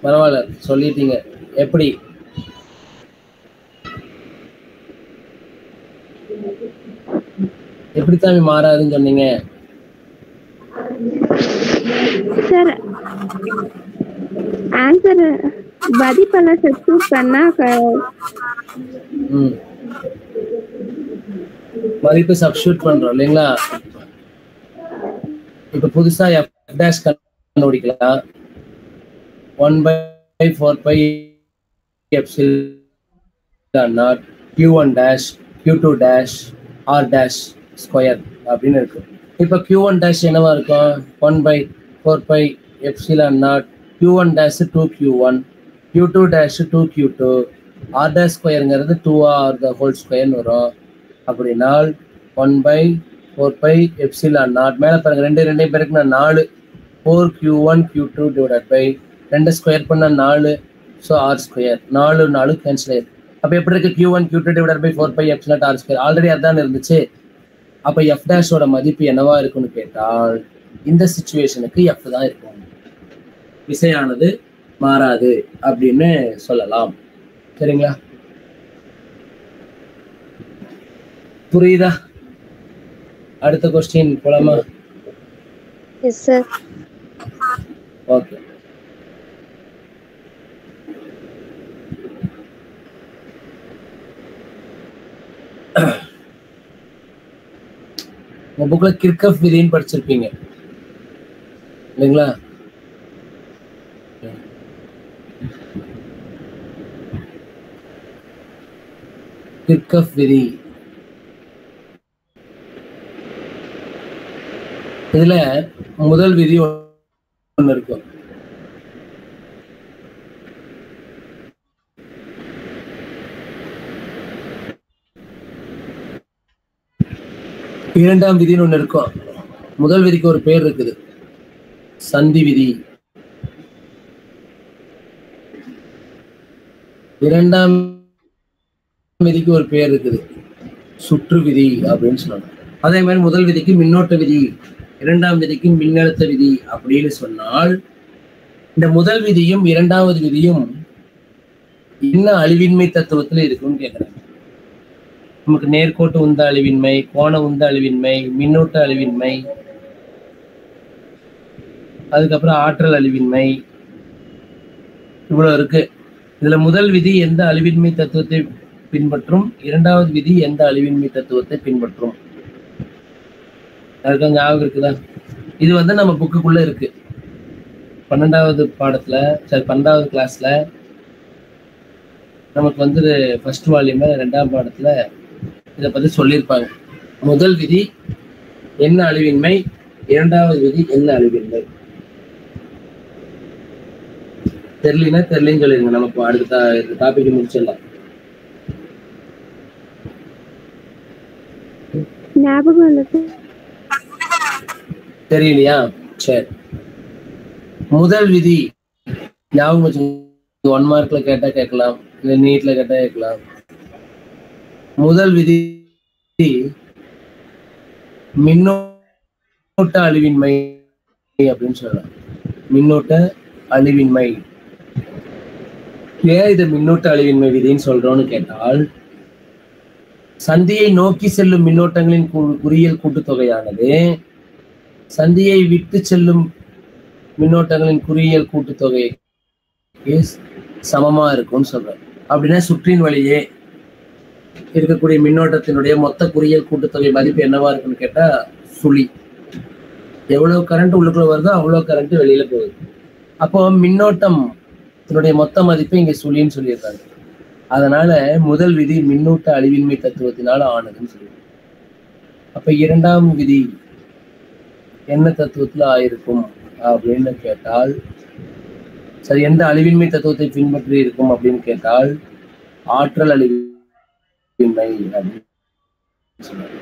பரவாயில்ல சொல்லிட்டீங்க. எப்படி? எப்படித்தான் மாறாதுன்னு சொன்னீங்க சார்? ஆன்சர் மதிப்பெல்லாம் சப்ஸ்டிட்யூட் பண்ணா மதிப்பு சப்ஸ்டிட்யூட் பண்றோம் இல்லைங்களா? இப்ப புதுசா f dash கண்டுபிடிக்கலாம். 1/4 epsilon naught Q1 dash Q2 dash R dash square அப்படின்னு இருக்கு. இப்ப Q1 dash என்னவா இருக்கும்? 1/4 epsilon naught Q1 dash 2Q1, Q2 dash 2Q2, R dash ஸ்கொயருங்கிறது 2R the whole ஸ்கொயர்னு வரும். அப்படினால் 1/4 epsilon naught மேல பாருங்க, ரெண்டு பேருக்கு நான் 4, 4Q1 Q2 divided by 2 square பண்ண 4, ஸோ R ஸ்கொயர், 4 கேன்சல் ஆயிருக்கு. அப்போ எப்படி இருக்கு? Q1 Q2 divided by 4 epsilon R square. Already அதான் இருந்துச்சு. அப்போ F டேஷோட மதிப்பு என்னவா இருக்குன்னு கேட்டால் இந்த சிச்சுவேஷனுக்கு F தான் இருக்கும், விசையானது மாறாது அப்படின்னு சொல்லலாம். சரிங்களா? புரியுதா? அடுத்த क्वेश्चन போலாமா? S sir. ஓகே. உங்க புக்ல கிர்கஃப் விதின்னு படிச்சிருப்பீங்க இல்லைங்களா? கிர்கஃப் விதி இதுல முதல் விதி ஒன்று இருக்கும். இரண்டாம் விதின்னு ஒண்ணு இருக்கும். முதல் விதிக்கு ஒரு பேர் இருக்குது, சந்தி விதி. இரண்டாம் விதிக்கு ஒரு பேர் இருக்குது, சுற்று விதி அப்படின்னு சொல்றாங்க. அதே மாதிரி முதல் விதிக்கு மின்னோட்ட விதி, இரண்டாம் விதிக்கு மின்னழுத்த விதி அப்படின்னு சொன்னால் இந்த முதல் விதியும் இரண்டாவது விதியும் என்ன அழிவின்மை தத்துவத்துல இருக்குன்னு கேட்கிறாங்க. நமக்கு நேர்கோட்டு உந்த அழிவின்மை, கோண உந்த அழிவின்மை, மின்னூட்ட அழிவின்மை, அதுக்கப்புறம் ஆற்றல் அழிவின்மை, இவ்வளவு இருக்கு. இதுல முதல் விதி எந்த அழிவின்மை தத்துவத்தை பின்பற்றும், இரண்டாவது விதி எந்த அழிவின்மை தத்துவத்தை பின்பற்றும்? அதுக்கு ஞாபகம் இருக்குதா? இது வந்து நம்ம புக்குக்குள்ள இருக்கு. 12வது பாடத்துல, சரி 12வது கிளாஸ்ல நமக்கு வந்து ஃபர்ஸ்ட் வால்யூம்ல 2ஆம் பாடத்துல இதை பத்தி சொல்லியிருப்பாங்க. முதல் விதி என்ன அழிவின்மை, இரண்டாவது விதி என்ன அழிவின்மை. தெரியலனா தெரியலன்னு சொல்லிருங்க, நமக்கு அடுத்த டாபிக் முடிச்சிடலாம். ஞாபகம் இல்ல சார். தெரியலையா? சரி, முதல் விதி ஞாபகம் வச்சு 1 மார்க்ல கேட்டா கேட்கலாம், இல்ல நீட்ல கேட்டா கேட்கலாம். முதல் விதி மின்னோட்ட அழிவின்மை அப்படின்னு சொல்லலாம். மின்னோட்ட அழிவின்மை. ஏன் இது மின்னோட்ட அழிவின்மை விதின்னு சொல்றோம்னு கேட்டால், சந்தியை நோக்கி செல்லும் மின்னோட்டங்களின் குறியியல் கூட்டுத்தொகையானது சந்தியை விட்டு செல்லும் மின்னோட்டங்களின் குறியியல் கூட்டுத்தொகை சமமா இருக்கும்னு சொல்றேன். அப்படின்னா சுற்றின் வழியே இருக்கக்கூடிய மின்னோட்டத்தினுடைய மொத்த குறியியல் கூட்டுத்தொகை மதிப்பு என்னவா இருக்குன்னு கேட்டா சுழி. எவ்வளவு கரண்ட் உள்ளுக்குள்ள வருதோ அவ்வளவு கரண்ட் வெளியில போகுது. அப்போ மின்னோட்டம் மொத்த மதிப்பு இங்க சுழின்னு சொல்லியிருக்காங்க. அதனால முதல் விதி மின்னூட்ட அழிவின்மை தத்துவத்தினால ஆனதுன்னு சொல்லியிருக்காங்க. அப்ப இரண்டாம் விதி என்ன தத்துவத்துல ஆயிருக்கும் அப்படின்னு கேட்டால், சரி, எந்த அழிவின்மை தத்துவத்தை பின்பற்றி இருக்கும் அப்படின்னு கேட்டால் ஆற்றல் அழிவின்மை அப்படின்னு சொல்றாங்க.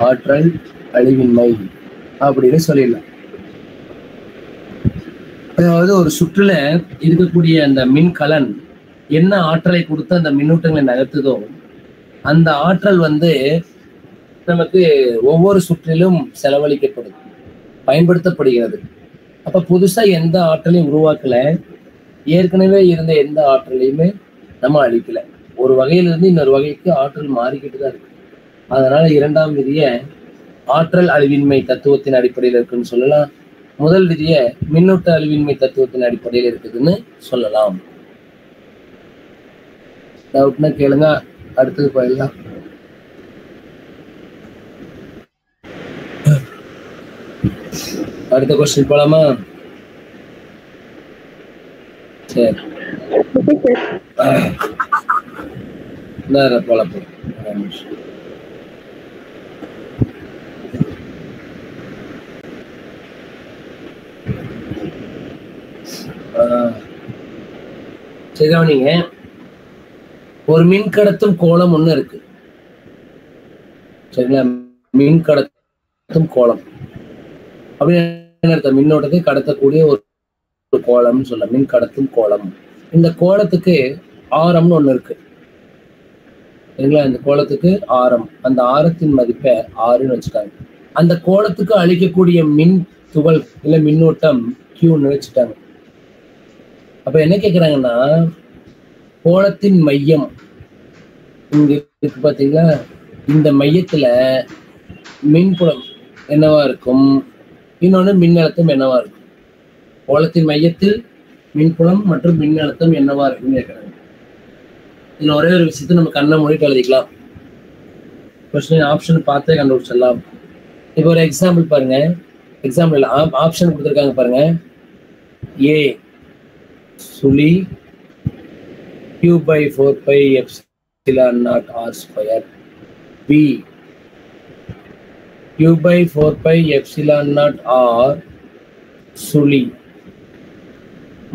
ஆற்றல் அழிவின்மை அப்படின்னு சொல்லிடலாம். அதாவது ஒரு சுற்றுல இருக்கக்கூடிய அந்த மின்கலன் என்ன ஆற்றலை கொடுத்து அந்த மின்னூட்டங்களை நகர்த்துதோ அந்த ஆற்றல் நமக்கு ஒவ்வொரு சுற்றிலும் செலவழிக்கப்படுது, பயன்படுத்தப்படுகிறது. அப்ப புதுசா எந்த ஆற்றலையும் உருவாக்கல, ஏற்கனவே இருந்த எந்த ஆற்றலையுமே நம்ம அழிக்கல. ஒரு வகையிலிருந்து இன்னொரு வகைக்கு ஆற்றல் மாறிக்கிட்டு தான் இருக்கு. அதனால இரண்டாம் விதிய ஆற்றல் அழிவின்மை தத்துவத்தின் அடிப்படையில் இருக்குன்னு சொல்லலாம். முதல் விதிய மின்னூட்ட அழிவின்மை தத்துவத்தின் அடிப்படையில் இருக்குதுன்னு சொல்லலாம். டவுட்னா கேளுங்க, அடுத்தது போயிடலாம். அடுத்த கொஸ்டின் போலாமா? சரி, போல சரிங்க. ஒரு மின் கடத்தும் கோலம் ஒண்ணு இருக்கு, சரிங்களா? மின் கடத்தும் கோலம் அப்படின்னு மின்னோட்டத்தை கடத்தக்கூடிய ஒரு கோலம்னு சொல்ல, மின் கடத்தும் கோலம். இந்த கோலத்துக்கு ஆரம்னு ஒண்ணு இருக்கு, சரிங்களா? இந்த கோலத்துக்கு ஆரம், அந்த ஆரத்தின் மதிப்பை 6ன்னு வச்சுட்டாங்க. அந்த கோலத்துக்கு அளிக்கக்கூடிய மின் துகள் இல்ல மின்னோட்டம் Qன்னு வச்சுட்டாங்க. அப்ப என்ன கேக்குறாங்கன்னா, கோலத்தின் மையம் இங்க இருக்கு பாத்தீங்களா, இந்த மையத்துல மின்புலம் என்னவா இருக்கும், இன்னொன்னு மின்னழுத்தம் என்னவா இருக்கும். கோலத்தின் மையத்தில் மின்புலம் மற்றும் மின்னழுத்தம் என்னவா இருக்குன்னு கேட்கறாங்க. இதுல ஒரே ஒரு விஷயத்த நம்ம கண்ணை மூடிட்டு எழுதிக்கலாம், கொஸ்டின் ஆப்ஷன் பார்த்தே கண்டுபிடிச்சிடலாம். இப்போ ஒரு எக்ஸாம்பிள் பாருங்க, எக்ஸாம்பிள் ஆப்ஷன் கொடுத்துருக்காங்க பாருங்க. ஏ சுழி Q/4πε0r², B Q/4πε0r சுழி,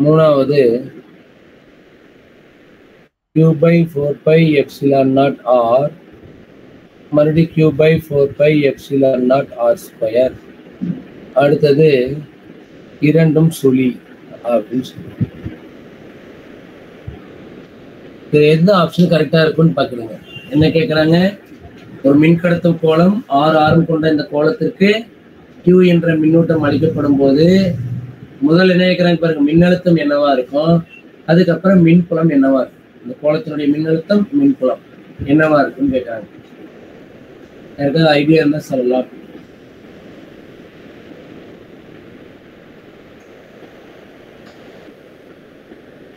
மூணாவது Q/4πε0r மறுபடியும் Q/4πε0r², அடுத்தது இரண்டும் சுழி அப்படின்னு சொல்லி. எந்த ஆப்ஷன் கரெக்டா இருக்குன்னு பாக்குறீங்க. என்ன கேக்குறாங்க, ஒரு மின்கடத்தும் கோலம் 6 ஆரம் கொண்ட இந்த கோலத்திற்கு Q என்ற மின்னூட்டம் அளிக்கப்படும் போது முதல் என்ன கேட்கிறாங்க பாருங்க, மின்னழுத்தம் என்னவா இருக்கும், அதுக்கப்புறம் மின்புலம் என்னவா இருக்கும், இந்த கோலத்தினுடைய மின்னழுத்தம் மின்புலம் என்னவா இருக்குன்னு கேட்கிறாங்க. ஏதாவது ஐடியா இருந்தா சொல்லலாம்.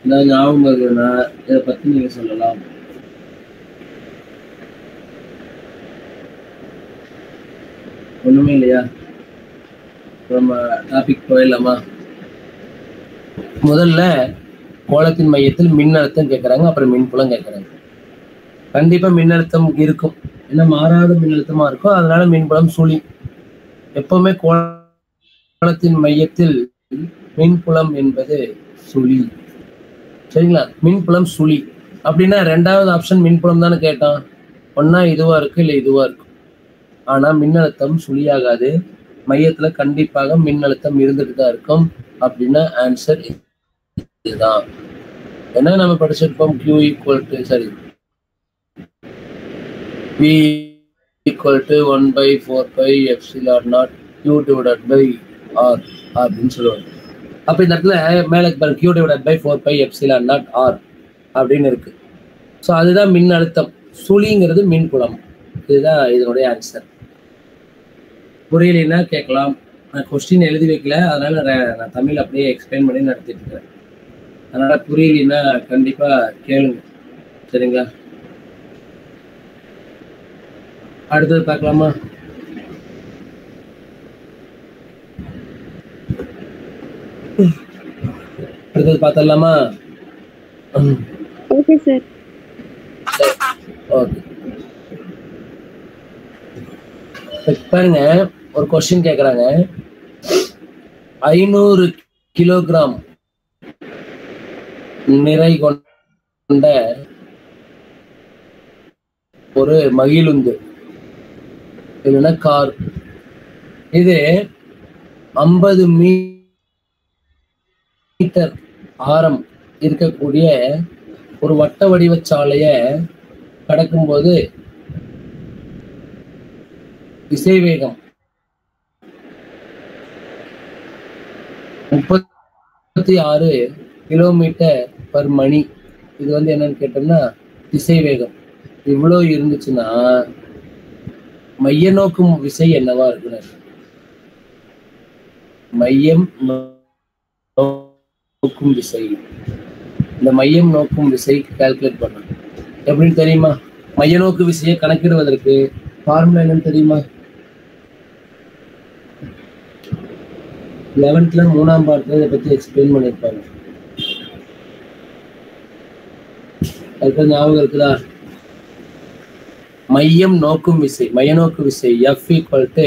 ஞாபகம் இருக்குன்னா இதை பத்தி நீங்க சொல்லலாம். ஒண்ணுமே இல்லையா? நம்ம டாபிக் போயிடலாமா? முதல்ல கோலத்தின் மையத்தில் மின்னழுத்தம் கேட்கறாங்க, அப்புறம் மின்புலம் கேட்கறாங்க. கண்டிப்பா மின்னழுத்தம் இருக்கும், என்ன மாறாத மின்னழுத்தமா இருக்கோ அதனால மின்புலம் சுழி. எப்பவுமே கோளத்தின் மையத்தில் மின்புலம் என்பது சுழி. சரிங்களா? மின்புலம் சுழி அப்படின்னா ரெண்டாவது ஆப்ஷன் மின்புலம் தானே கேட்டான். ஒன்னா இதுவா இருக்கு இல்ல இதுவா இருக்கும். ஆனா மின்னழுத்தம் சுழியாகாது. மையத்துல கண்டிப்பாக மின்னழுத்தம் இருந்துட்டு தான் இருக்கும். அப்படின்னா ஆன்சர் இதுதான். என்ன நம்ம படிச்சிருப்போம்? Q equal to சரி V equal to 1/4πε0 Q divided by R அப்படின்னு சொல்லுவாங்க. அப்ப இந்த இடத்துல மேல Q divided by 4πε0 R அப்படின்னு இருக்கு. ஸோ அதுதான் மின் அழுத்தம். சுழிங்கிறது மின்புலம். இதுதான் இதனுடைய ஆன்சர். புரியலைன்னா கேட்கலாம். நான் கொஸ்டின் எழுதி வைக்கல, அதனால நான் தமிழ் அப்படியே எக்ஸ்பிளைன் பண்ணி நடத்திட்டு இருக்கிறேன். அதனால புரியலைன்னா கண்டிப்பா கேளுங்க. சரிங்களா? அடுத்தது பார்க்கலாமா? அடுத்தது பார்த்தலாமா? Okay sir. ஓகே, பாருங்க ஒரு கொஸ்டின் கேக்குறாங்க. 500 கிலோகிராம் நிறை கொண்ட ஒரு மகிழுந்து இல்லைன்னா கார், இது 50 மீட்டர் ஆரம் இருக்கக்கூடிய ஒரு வட்ட வடிவ சாலைய கடக்கும்போது திசைவேகம் 36 கிலோமீட்டர் பர் மணி. இது என்னன்னு கேட்டோம்னா திசைவேகம் இவ்வளோ இருந்துச்சுன்னா மைய நோக்கும் விசை என்னவா இருக்குன்னு, மையம் நோக்கும் விசை, இந்த மையம் நோக்கும் விசை கால்குலேட் பண்ணணும். எப்படின்னு தெரியுமா? மைய நோக்கு விசையை கணக்கிடுவதற்கு ஃபார்முலா என்னன்னு தெரியுமா? 11th 3ஆம் பாடத்துல இதை பத்தி எக்ஸ்பிளைன் பண்ணிருப்பாங்க. அதுக்கு ஞாபகம் இருக்குதா? மையம் நோக்கும் விசை, மைய நோக்கு விசை F equal to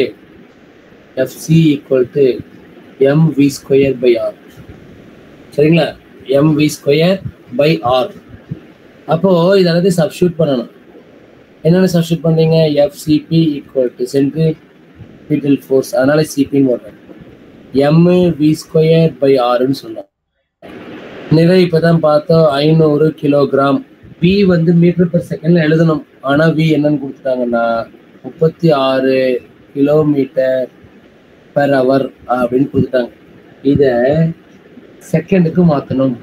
FC equal to mv²/r. சரிங்களா? mv²/r. அப்போ இதெல்லாத்தையும் சப்ஸ்டியூட் பண்ணணும். என்னென்ன சப்ஸ்டியூட் பண்றீங்க? FCP equal to centripetal force, அதனால CPன்னு போடுறேன். mv²/r சொல்லலாம். நிறை இப்பதான் பார்த்தோம் 500 கிலோகிராம். V மீட்டர் பெர் செகண்ட்ல எழுதணும். ஆனா V என்னன்னு கொடுத்துட்டாங்கன்னா 36 கிலோமீட்டர் பெர் அவர் அப்படின்னு கொடுத்துட்டாங்க. இத செகண்டுக்கு மாத்தணும்.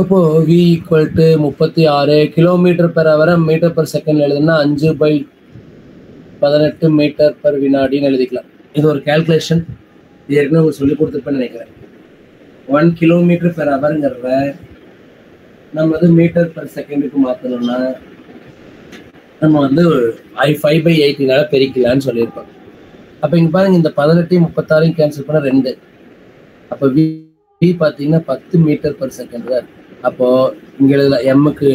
அப்போ V equal to 36 kilometre per hour metre per second எழுதுனா 5/18 மீட்டர் பெர் வினாடின்னு எழுதிக்கலாம். இது ஒரு கால்குலேஷன். இது ஏற்கனவே சொல்லி கொடுத்துருப்பேன்னு நினைக்கிறேன். 1 கிலோமீட்டர் பெர் அவருங்கிறத நம்ம மீட்டர் பெர் செகண்டுக்கு மாற்றணும்னா நம்ம 5/18 பெருக்கலான்னு சொல்லியிருப்போம். அப்போ இங்கே பாருங்க, இந்த 18 36 கேன்சல் பண்ண 2. அப்போ V பார்த்தீங்கன்னா 10 மீட்டர் பெர் செகண்ட் தான் இருக்கு. அப்போ இங்கே எழுதலாம் எம்முக்கு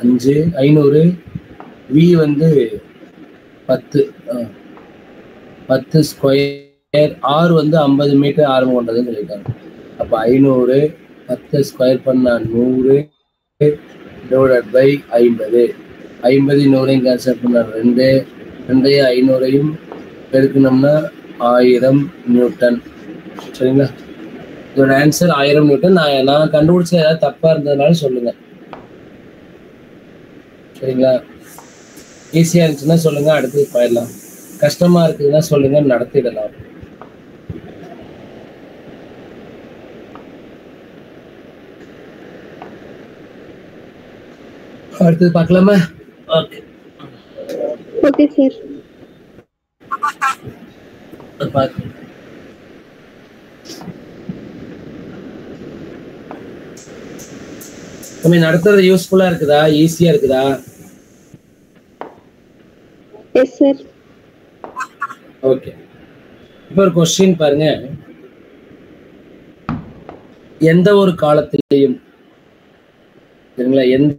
5 500, V 10 ஸ்கொயர், R 50 மீட்டர் ஆரம் கொண்டதுன்னு சொல்லியிருக்காங்க. அப்போ 500 10 ஸ்கொயர் பண்ணா 100 டிவைடட் பை 50. 50 100 கேன்சல் பண்ணா 2, 500 பெருக்கணும்னா 1000 நியூட்டன். சரிங்களா? இதோட ஆன்சர் 1000 நியூட்டன். நான் கண்டுபிடிச்ச ஏதாவது தப்பா இருந்ததுனால சொல்லுங்க. சரிங்களா? ஈஸியா இருந்துச்சுன்னா சொல்லுங்க, அடுத்து போயிடலாம். கஷ்டமா இருக்குதுன்னா சொல்லுங்க, நடத்திடலாம். அடுத்தது பார்க்கலாமா? Okay okay sir. நடத்துறது யூஸ்ஃபுல்லா இருக்குதா? ஈஸியா இருக்குதா? S sir. ஓகே, இப்போ ஒரு கொஸ்டின் பாருங்க. எந்த ஒரு காலத்திலேயும், சரிங்களா, எந்த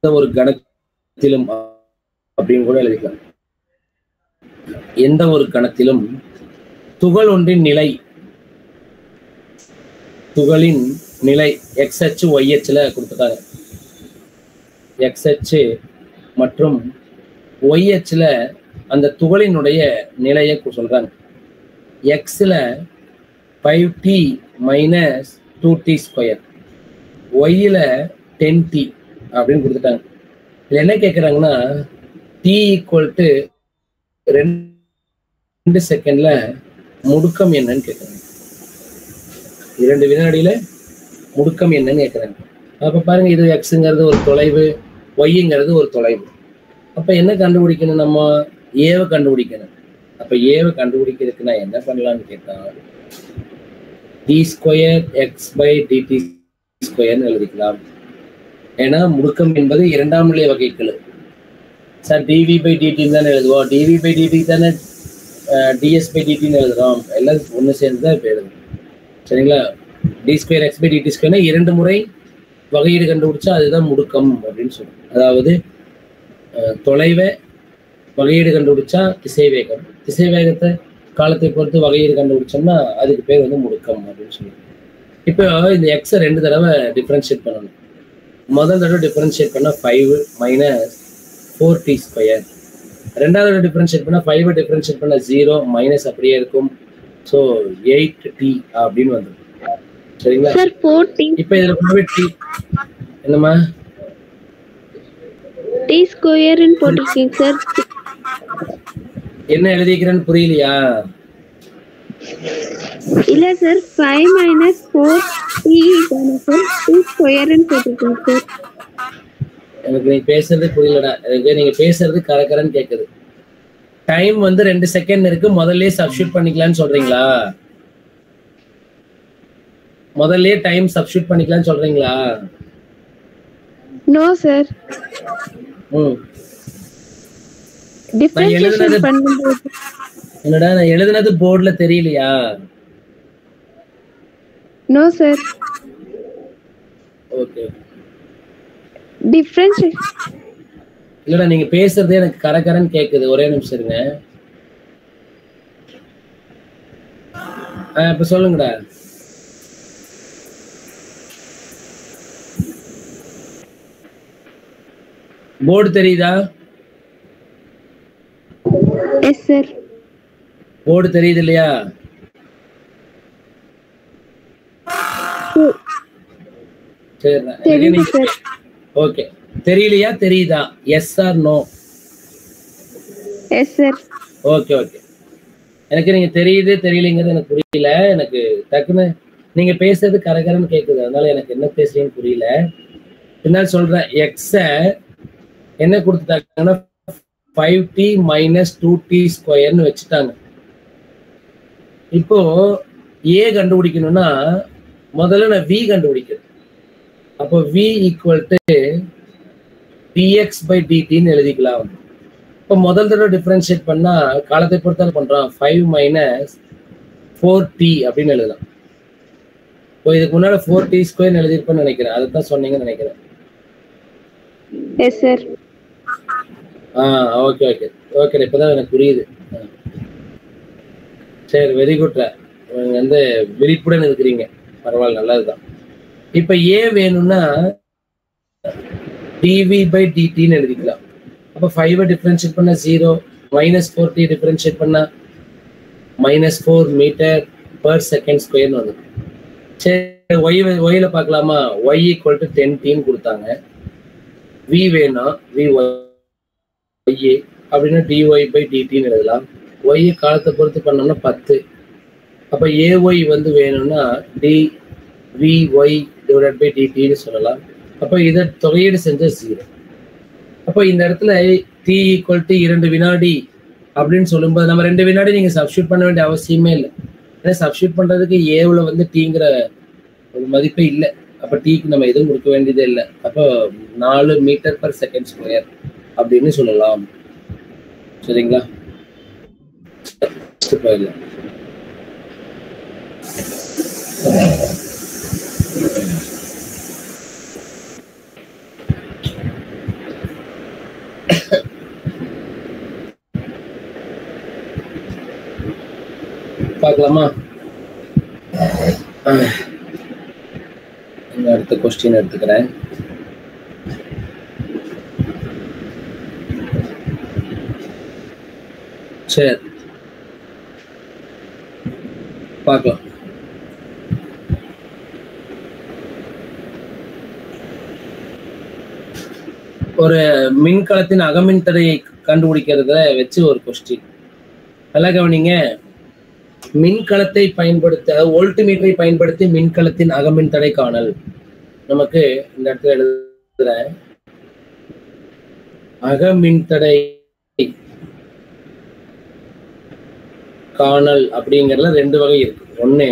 ஒரு கணத்திலும் அப்படின்னு கூட எழுதிக்கலாம். எந்த ஒரு கணத்திலும் துகள் ஒன்றின் நிலை, துகளின் நிலை எக்ஸ் அச்சு ஒய் அச்சுல கொடுத்துட்டாங்க. எக்ஸ் அச்சு மற்றும் ஒய் அச்சுல அந்த துகளினுடைய நிலையை சொல்றாங்க. எக்ஸ்ல 5t minus 2t square, ஒய்ல 10t அப்படின்னு கொடுத்துட்டாங்க. இதுல என்ன கேட்குறாங்கன்னா t ஈக்குவல் டு 2 செகண்ட்ல முடுக்கம் என்னன்னு கேட்குறாங்க. 2 வினாடியில முடுக்கம் என்னன்னு கேட்குறாங்க. அப்ப பாருங்க, இது எக்ஸுங்கிறது ஒரு தொலைவு, ஒய்ங்கிறது ஒரு தொலைவு. அப்ப என்ன கண்டுபிடிக்கணும்? நம்ம ஏவை கண்டுபிடிக்கணும். அப்ப ஏவை கண்டுபிடிக்கிறதுக்கு நான் என்ன பண்ணலாம்னு கேட்டா D square X by DT ஸ்கொயர்னு எழுதிக்கலாம். ஏன்னா முடுக்கம் என்பது இரண்டாம் நிலை வகைக்கெழு. சார் டிவி பை டிடின்னு தானே எழுதுவோம், டிவி பை டிடி தானே டிஎஸ் பை டிடின்னு எழுதுறோம், எல்லாம் ஒன்று சேர்ந்து தான் இப்போ எழுதும். சரிங்களா? D square X by dt ஸ்கொயர்னா 2 முறை வகையீடு கண்டுபிடிச்சா அதுதான் முடுக்கம் அப்படின்னு சொல்லுவோம். அதாவது தொலைவை வகையீடு கண்டுபிடிச்சா திசைவேகம், திசைவேகத்தை காலத்தை பொறுத்து வகையீடு கண்டுபிடிச்சோம்னா அதுக்கு பேர் வந்து முடுக்கம் அப்படின்னு சொல்லுவோம். இப்போ இந்த எக்ஸை 2 தடவை டிஃபரன்ஷியேட் பண்ணணும். முதல் தடவை டிஃபரன்ஷியேட் பண்ணால் 5 மைனஸ் 4t ஸ்கொயர், ரெண்டாவது தடவை டிஃபரன்ஷியேட் பண்ணால் 5 டிஃபரன்ஷியேட் பண்ணால் 0 மைனஸ் அப்படியே இருக்கும். ஸோ 8t அப்படின்னு வந்துடும். சரிங்களா? இப்போ இதில் கொண்டு போய் t என்னம்மா t ஸ்கொயர்னு போட்டிருக்கீங்க சார். என்ன எழுதிக்கிறேன்னு புரியலையா? இல்ல சார், 5 மைனஸ் 4t தானே சார், t ஸ்கொயர்னு போட்டிருக்கீங்க சார். எனக்கு நீங்க பேசுறது புரியலடா. எனக்கு நீங்க பேசுறது கரகரன்னு கேக்குது. டைம் வந்து 2 செகண்ட் இருக்கு, முதல்லயே சப்ஸ்டிட்யூட் பண்ணிக்கலாம்னு சொல்றீங்களா? முதல்லயே டைம் சப்ஸ்டிட்யூட் பண்ணிக்கலாம்னு சொல்றீங்களா? No sir. டிஃபரன்ஷியேஷன் பண்ணும்போது என்னடா நான் எழுதுனது போர்டுல தெரியலையா? No sir. ஓகே. டிஃபரன்ஷியேஷன் இல்லடா, நீங்க பேசுறது எனக்கு கரகரன்னு கேக்குது. ஒரே நிமிஷம் இருங்க. இப்ப சொல்லுங்கடா. போர்டு தெரியுதா? Yes sir. போர்டு தெரியுது இல்லையா? சரி. ஓகே. தெரியலையா தெரியுதா? Yes or no? Yes sir. Okay okay. எனக்கு நீங்க தெரியுது தெரியலங்கிறது எனக்கு புரியல. எனக்கு டக்குன்னு நீங்க பேசுறது கரகரன்னு கேட்குது, அதனால எனக்கு என்ன பேசுறீங்கன்னு புரியல. பின்னால் சொல்றேன். எக்ஸ என்ன கொடுத்துட்டாங்கன்னா 5t மைனஸ் 2t ஸ்கொயர்னு வச்சுட்டாங்க. இப்போ ஏ கண்டுபிடிக்கணும்னா முதல்ல நான் வி கண்டுபிடிக்கணும். அப்போ V equal to dx by dtன்னு எழுதிக்கலாம். இப்போ முதல் தடவை டிஃபரன்ஷியேட் பண்ணா காலத்தை பொறுத்தால் பண்றோம். 5 மைனஸ் 4t அப்படின்னு எழுதலாம். இப்போ இதுக்கு முன்னாடி 4t ஸ்கொயர்னு எழுதிருப்பேன்னு நினைக்கிறேன். அதை தான் சொன்னீங்கன்னு நினைக்கிறேன். S sir. Okay okay okay. இப்போதான் எனக்கு புரியுது. சரி, வெரி குட். வந்து விழிப்புடன் இருக்கிறீங்க, பரவாயில்ல, நல்லதுதான். இப்போ ஏ வேணும்னா dv by dtன்னு எழுதிக்கலாம். அப்போ 5 டிஃபரன்ஷியேட் பண்ணா 0 மைனஸ் 4t டிஃபரன்ஷியேட் பண்ணா மைனஸ் 4 மீட்டர் பர் செகண்ட் ஸ்கொயர்னு வந்து. சரி, ஒய்ல பார்க்கலாமா? ஒய் ஈக்குவல் டு 10t கொடுத்தாங்க. வி வேணும், வி ஒய் அப்படின்னா dy by dtன்னு எழுதலாம். ஒய் காலத்தை பொறுத்து பண்ணோம்னா 10. அப்போ ஏஒய் வந்து வேணும்னா dvy டிவைடட் பை dtன்னு சொல்லலாம். அப்போ இதை தொகையீடு செஞ்ச 0. அப்போ இந்த இடத்துல t ஈக்குவல் டு 2 வினாடி அப்படின்னு சொல்லும்போது நம்ம 2 வினாடி நீங்க சப்ஸ்டியூட் பண்ண வேண்டிய அவசியமே இல்லை. ஏன்னா சப்ஸ்டியூட் பண்றதுக்கு ஏவுல வந்து டீங்கிற ஒரு மதிப்பே இல்லை. அப்போ டீக்கு நம்ம எதுவும் கொடுக்க வேண்டியதே இல்லை. அப்போ 4 மீட்டர் பர் செகண்ட் ஸ்கொயர் அப்படின்னு சொல்லலாம். சரிங்களா? போயிடலாம். பார்க்கலாமா? அடுத்த கொஸ்டின் எடுத்துக்கிறேன். சரி, பார்க்கலாம். ஒரு மின்கலத்தின் அகமின் தடையை கண்டுபிடிக்கிறத வச்சு ஒரு கொஸ்டின். நல்லா கவனிங்க. மின்கலத்தை பயன்படுத்த வோல்ட்மீட்டரை பயன்படுத்தி மின்கலத்தின் அகமின் தடை காணல். நமக்கு இந்த இடத்துல எழுதுற அகமின் தடை காணல் அப்படிங்கறதுல ரெண்டு வகை இருக்கு. ஒண்ணு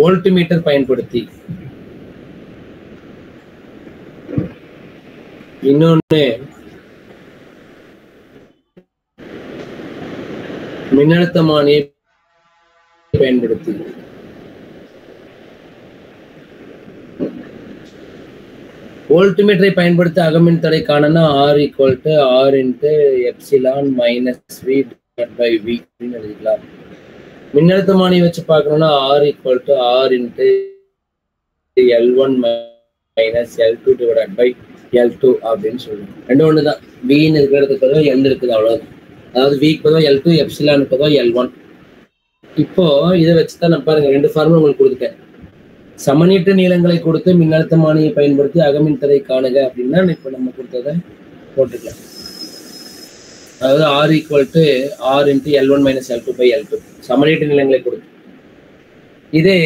வோல்ட்மீட்டர் பயன்படுத்தி, இன்னொன்னு மின்னழுத்தமானியை பயன்படுத்தி. வோல்ட்மீட்டரை பயன்படுத்தி அகமின் தடை காணனா R = R × epsilon minus V by V அப்படின்னு எழுதிக்கலாம். மின்னழுத்தமானியை வச்சு பார்க்கணும்னா R = R × L1 minus L2 divided by L2 அப்படின்னு சொல்லுவோம். ரெண்டு ஒன்று தான். Vன்னு இருக்கிறதுக்கு பதிலாக L இருக்குது, அவ்வளோதான். அதாவது Vக்கு பதிலாக L2, எப்சிலானுக்கு பதிலாக L1. இப்போ இதை வச்சுதான் நான் பாருங்க ரெண்டு ஃபார்முலா உங்களுக்கு கொடுத்துட்டேன். சமநீட்டு நீளங்களை கொடுத்து மின்னழுத்தமானியை பயன்படுத்தி அகமின் தடை காணுக அப்படின்னா இப்போ நம்ம கொடுத்ததை போட்டுக்கலாம். அதாவது R = R × L1 minus L2 by L2 சமநீட்டு நீளங்களை கொடுத்து. இதே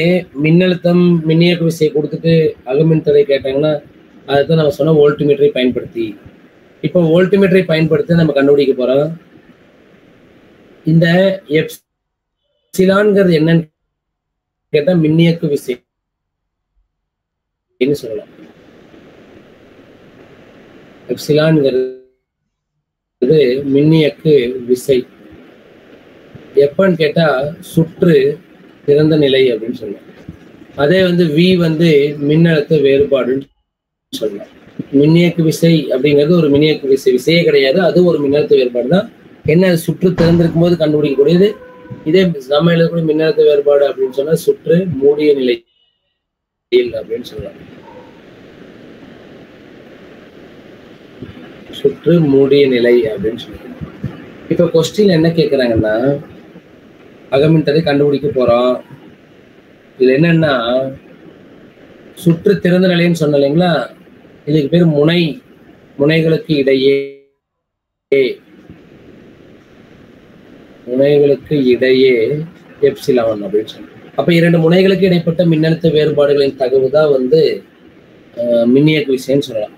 மின்னழுத்தம் மின்னியக்கு விசையை கொடுத்துட்டு அகமின் தடை கேட்டாங்கன்னா அதுதான் நம்ம சொன்ன வோல்ட்மீட்டரை பயன்படுத்தி. இப்போ வோல்ட்மீட்டரை பயன்படுத்தி நம்ம கண்டுபிடிக்க போறோம். இந்த எப்சிலான்ங்கிறது என்னன்னு கேட்டா மின்னியக்கு விசை சொல்லலாம். எப்சிலான்ங்கிறது மின்னியக்கு விசை. எப்பன்னு கேட்டா சுற்று திறந்த நிலை அப்படின்னு சொல்லலாம். அதே V மின்னழுத்த வேறுபாடுன்னு சொல்லலாம். மின்னியக்கு விசை அப்படிங்கிறது ஒரு மின்னியக்கு விசையே கிடையாது, அது ஒரு மின்னழுத்த வேறுபாடு தான். என்ன, சுற்று திறந்திருக்கும் போது கண்டுபிடிக்கக்கூடியது. இதே நம்ம எழுதக்கூடிய மின்னழுத்த வேறுபாடு அப்படின்னு சொன்னா சுற்று மூடிய நிலை அப்படின்னு சொல்லலாம். சுற்று மூடிய நிலை அப்படின்னு சொல்லலாம். இப்ப கொஸ்டின் என்ன கேட்கிறாங்கன்னா அகமின் தடை கண்டுபிடிக்க போறோம். இதுல என்னன்னா சுற்று திறந்த நிலைன்னு சொன்ன இல்லைங்களா, இதுக்கு பேர் முனைகளுக்கு இடையே எப்சிலான் அப்படின்னு சொல்லலாம். அப்ப இரண்டு முனைகளுக்கு இடைப்பட்ட மின்னழுத்த வேறுபாடுகளின் தகவு தான் மின்னியக்கு விசைன்னு சொல்லலாம்.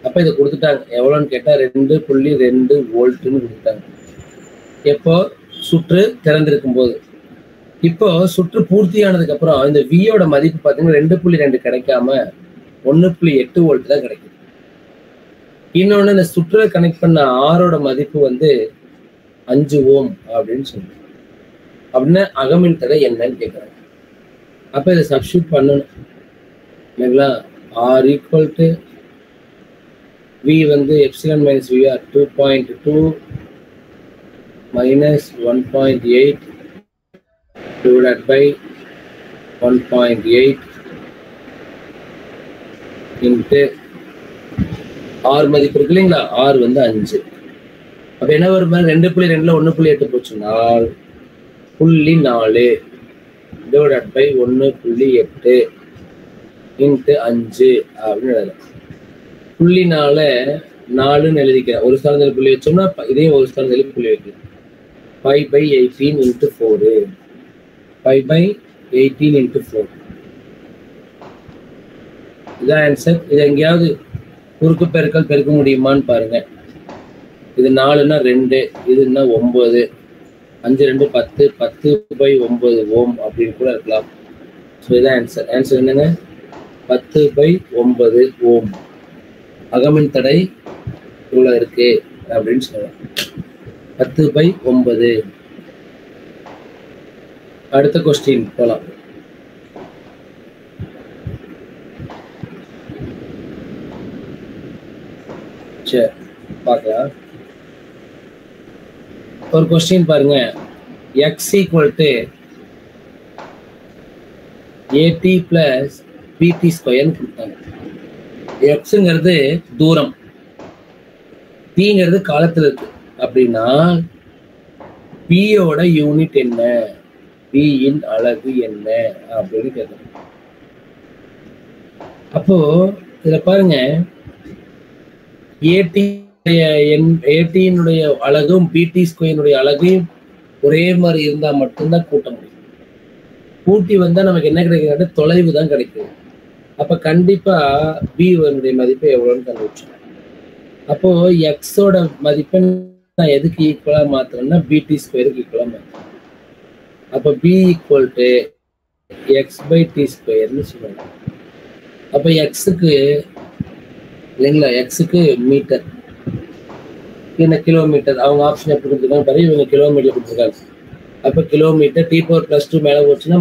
அப்ப இதை கொடுத்துட்டாங்க. எவ்வளோன்னு கேட்டா 2.2 வோல்ட்னு கொடுத்துட்டாங்க. எப்போ சுற்று திறந்திருக்கும் போது. இப்போ சுற்று பூர்த்தியானதுக்கு அப்புறம் இந்த வியோட மதிப்பு பார்த்தீங்கன்னா 2.2 கிடைக்காம 1.8 வோல்ட் தான் கிடைக்குது. இன்னொன்னு இந்த சுற்றை கனெக்ட் பண்ண ஆரோட மதிப்பு 5 ஓம் அப்படின்னு சொல்லுவோம். அப்படின்னா அகமின் தடை என்னன்னு கேட்குறாங்க. அப்போ இதை சப்ஸ்டியூட் பண்ணணும் இல்லைங்களா. R = V epsilon minus VR 2.2 minus 1.8 divided by 1.8 into R மதிப்பு இருக்கு இல்லைங்களா. R 5. அப்ப என்ன வரும், 2.2ல 1.8 போச்சுனால் 0.4 divided by 1.8 into 5 அப்படின்னு எழுதலாம். 0.4 4ன்னு எழுதிக்கிறேன். ஒரு ஸ்தானத்தில் புள்ளி வச்சோம்னா இதையும் ஒரு ஸ்தானத்தில் புள்ளி வைக்கலாம். 5/18 into 4 5/18 into 4 இதான் ஆன்சர். இது எங்கேயாவது குறுக்கு பெருக்கல் பெருக்க முடியுமான்னு பாருங்க. இது 4ன்னா 2, இதுன்னா 9, 5 2 10 10/9 ஓம் அப்படின்னு கூட இருக்கலாம். ஸோ இதான் ஆன்சர். ஆன்சர் என்னங்க, 10/9 ஓம் அகமின் தடை இவ்வளோ இருக்கு அப்படின்னு சொல்லலாம். 10/9. அடுத்த கொஸ்டின் போலாம். சரி பார்க்கலாம். ஒரு கொஸ்டின் பாருங்க. x equal to at plus pt ஸ்கொயர்னு கொடுத்தாங்க. xங்கிறது தூரம், tங்கிறது காலத்துல இருக்கு. அப்படின்னா p யோட யூனிட் என்ன, p இன் அலகு என்ன அப்படின்னு கேட்கணும். அப்போ இதுல பாருங்க, ஏடியினுடைய அலகும் பிடி ஸ்கொயருடைய அலகையும் ஒரே மாதிரி இருந்தா மட்டும்தான் கூட்ட முடியும். கூட்டி வந்தா நமக்கு என்ன கிடைக்கிறது, தொலைவு தான் கிடைக்குது. அப்ப கண்டிப்பா பி உடைய மதிப்பு எவ்வளவுன்னு கண்டுபிடிச்சோம். அப்போ எக்ஸோட மதிப்பை நான் எதுக்கு ஈக்குவலா மாத்துறேன்னா பிடி ஸ்கொயருக்கு ஈக்குவலா மாத்துறேன். அப்ப P equal to X by T ஸ்கொயர்னு சொல்லுவாங்க. அப்ப எக்ஸுக்கு இல்லைங்களா, எக்ஸுக்கு மீட்டர், என்ன கிலோமீட்டர், அவங்க ஆப்ஷன் எப்படி கொடுத்துருக்காங்க பாரு, இவங்க கிலோமீட்டர் கொடுத்துருக்காங்க. அப்ப கிலோமீட்டர் t⁻+2 மேல போச்சுன்னா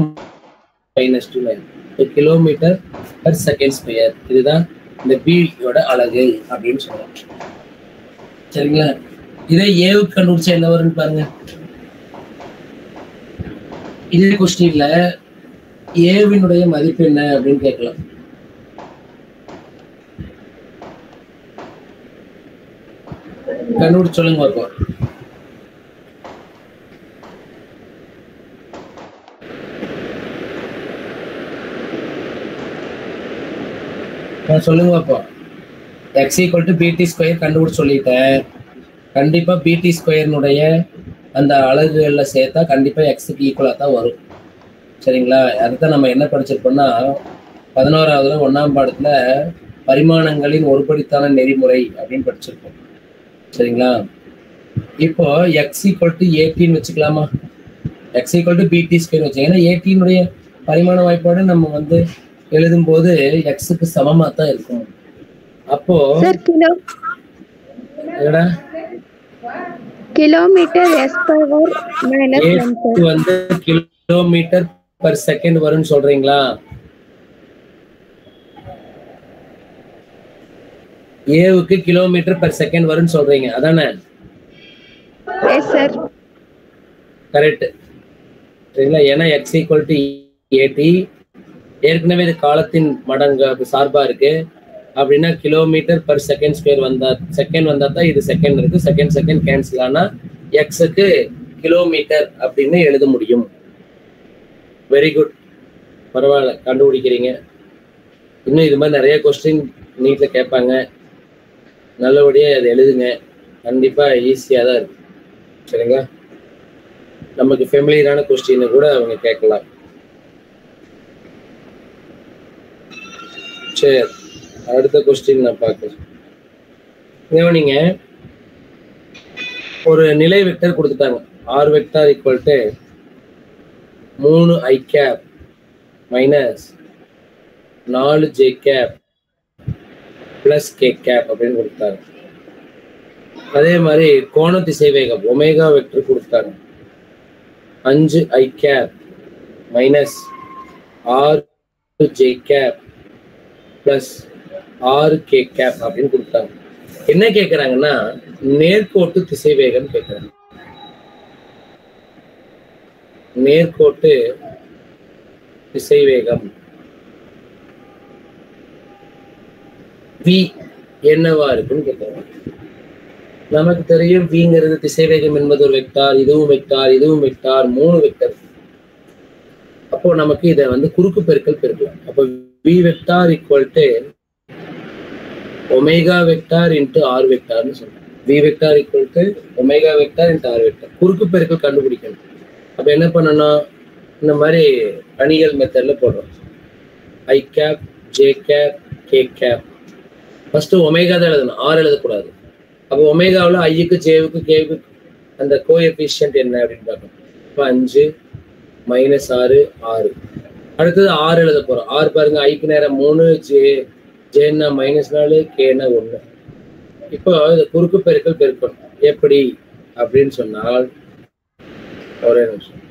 -2 கிலோமீட்டர் பர் செகண்ட் ஸ்கொயர். இதுதான் இந்த பியோட அலகு அப்படின்னு சொல்றோம். சரிங்களா, இதே ஏவுக்கு கண்டுபிடிச்சா என்ன வரும்னு பாருங்க. இதே கொஸ்டின்ல ஏவினுடைய மதிப்பு என்ன அப்படின்னு கேட்கலாம். கண்டுபிடிச்சு சொல்லுங்க பார்ப்போம். சொல்லுங்க பார்ப்போம். எக்ஸ் ஈக்குவல் டு பிடி ஸ்கொயர் கண்டுபிடிச்சு சொல்லிட்டேன். கண்டிப்பா பிடி ஸ்கொயர்னுடைய அந்த அலகுகள்ல சேர்த்தா கண்டிப்பா எக்ஸுக்கு ஈக்குவலா தான் வரும். சரிங்களா, அதுதான் நம்ம என்ன படிச்சிருப்போம்னா 11ஆவதுல 1ஆம் பாடத்துல பரிமாணங்களின் ஒருபடித்தான நெறிமுறை அப்படின்னு படிச்சிருப்போம். சரிங்களா, இப்போ எக்ஸ் ஈக்குவல் டு ஏடின்னு வச்சுக்கலாமா, எக்ஸ் ஈக்குவல் டு பிடி ஸ்கொயர் வச்சு. ஏன்னா ஏடியினுடைய பரிமாண வாய்ப்பாடு நம்ம எழுதும் போது எக்ஸுக்கு சமமா தான் இருக்கும். அப்போ kilometre s power -1 kilometre per second வரும்னு சொல்றீங்களா? ஏவுக்கு கிலோமீட்டர் பர் செகண்ட் வரும்னு சொல்றீங்க அதானே? Yes sir, correct. சரிங்களா, ஏன்னா x ஈக்குவல் டு ஏடி ஏற்கனவே இது காலத்தின் மடங்கு சார்பா இருக்கு. அப்படின்னா kilometre per second square second வந்தா தான் இது செகண்ட் இருக்கு. செகண்ட் கேன்சல் ஆனா எக்ஸுக்கு கிலோமீட்டர் அப்படின்னு எழுத முடியும். வெரி குட், பரவாயில்ல, கண்டுபிடிக்கிறீங்க. இன்னும் இது மாதிரி நிறைய கொஸ்டின் நீட்ல கேட்பாங்க. நல்லபடியா அதை எழுதுங்க, கண்டிப்பா ஈஸியா தான் இருக்கு. சரிங்களா, நமக்கு ஃபெமிலியரான கொஸ்டின் கூட அவங்க கேட்கலாம். சரி, அடுத்த கொஸ்டின் நான் பார்க்கிறேன். நீங்க ஒரு நிலை வெக்டர் கொடுத்துட்டாங்க. R vector equal to 3i cap minus 4j cap plus k cap அப்படின்னு கொடுத்தாங்க. அதே மாதிரி கோண திசைவேகம் ஒமேகா வெக்டர் கொடுத்தாங்க. 5i cap minus 6j cap plus 6k cap அப்படின்னு கொடுத்தாங்க. என்ன கேட்கறாங்கன்னா நேர்கோட்டு திசைவேகம் கேட்கறாங்க. நேர்கோட்டு திசைவேகம் v என்னவா இருக்குன்னு கேட்கறாங்க. நமக்கு தெரியும் vங்கிறது திசைவேகம் என்பது ஒரு வெக்டார், இதுவும் வெக்டார், இதுவும் வெக்டார், 3 வெக்டர். அப்போ நமக்கு இதை குறுக்கு பெருக்கல் பெருக்கலாம். அப்போ v vector equal to omega vector into R வெக்டார்னு சொல்றோம். v vector equal to omega vector into R vector. குறுக்கு பெருக்கல் கண்டுபிடிக்கணும். அப்ப என்ன பண்ணணும், இந்த மாதிரி அணிகள் மெத்தட்ல போடுறோம். I cap, J cap, K cap. First omega தான் எழுதணும், ஆர் எழுதக்கூடாது. அப்போ ஒமேகாவில் ஐக்கு, ஜேவுக்கு, கேவுக்கு அந்த கோஎஃபிஷியன்ட் என்ன அப்படின்னு பார்க்கணும். இப்போ 5 மைனஸ் 6 6. அடுத்தது 6 எழுத போறோம். 6 பாருங்க, ஐக்கு நேரம் 3, ஜேன்னா -4, கேன்னா 1. இப்போ இது குறுக்கு பெருக்கல் பெருக்கணும். எப்படி அப்படின்னு சொன்னால் ஒரே நிமிஷம்.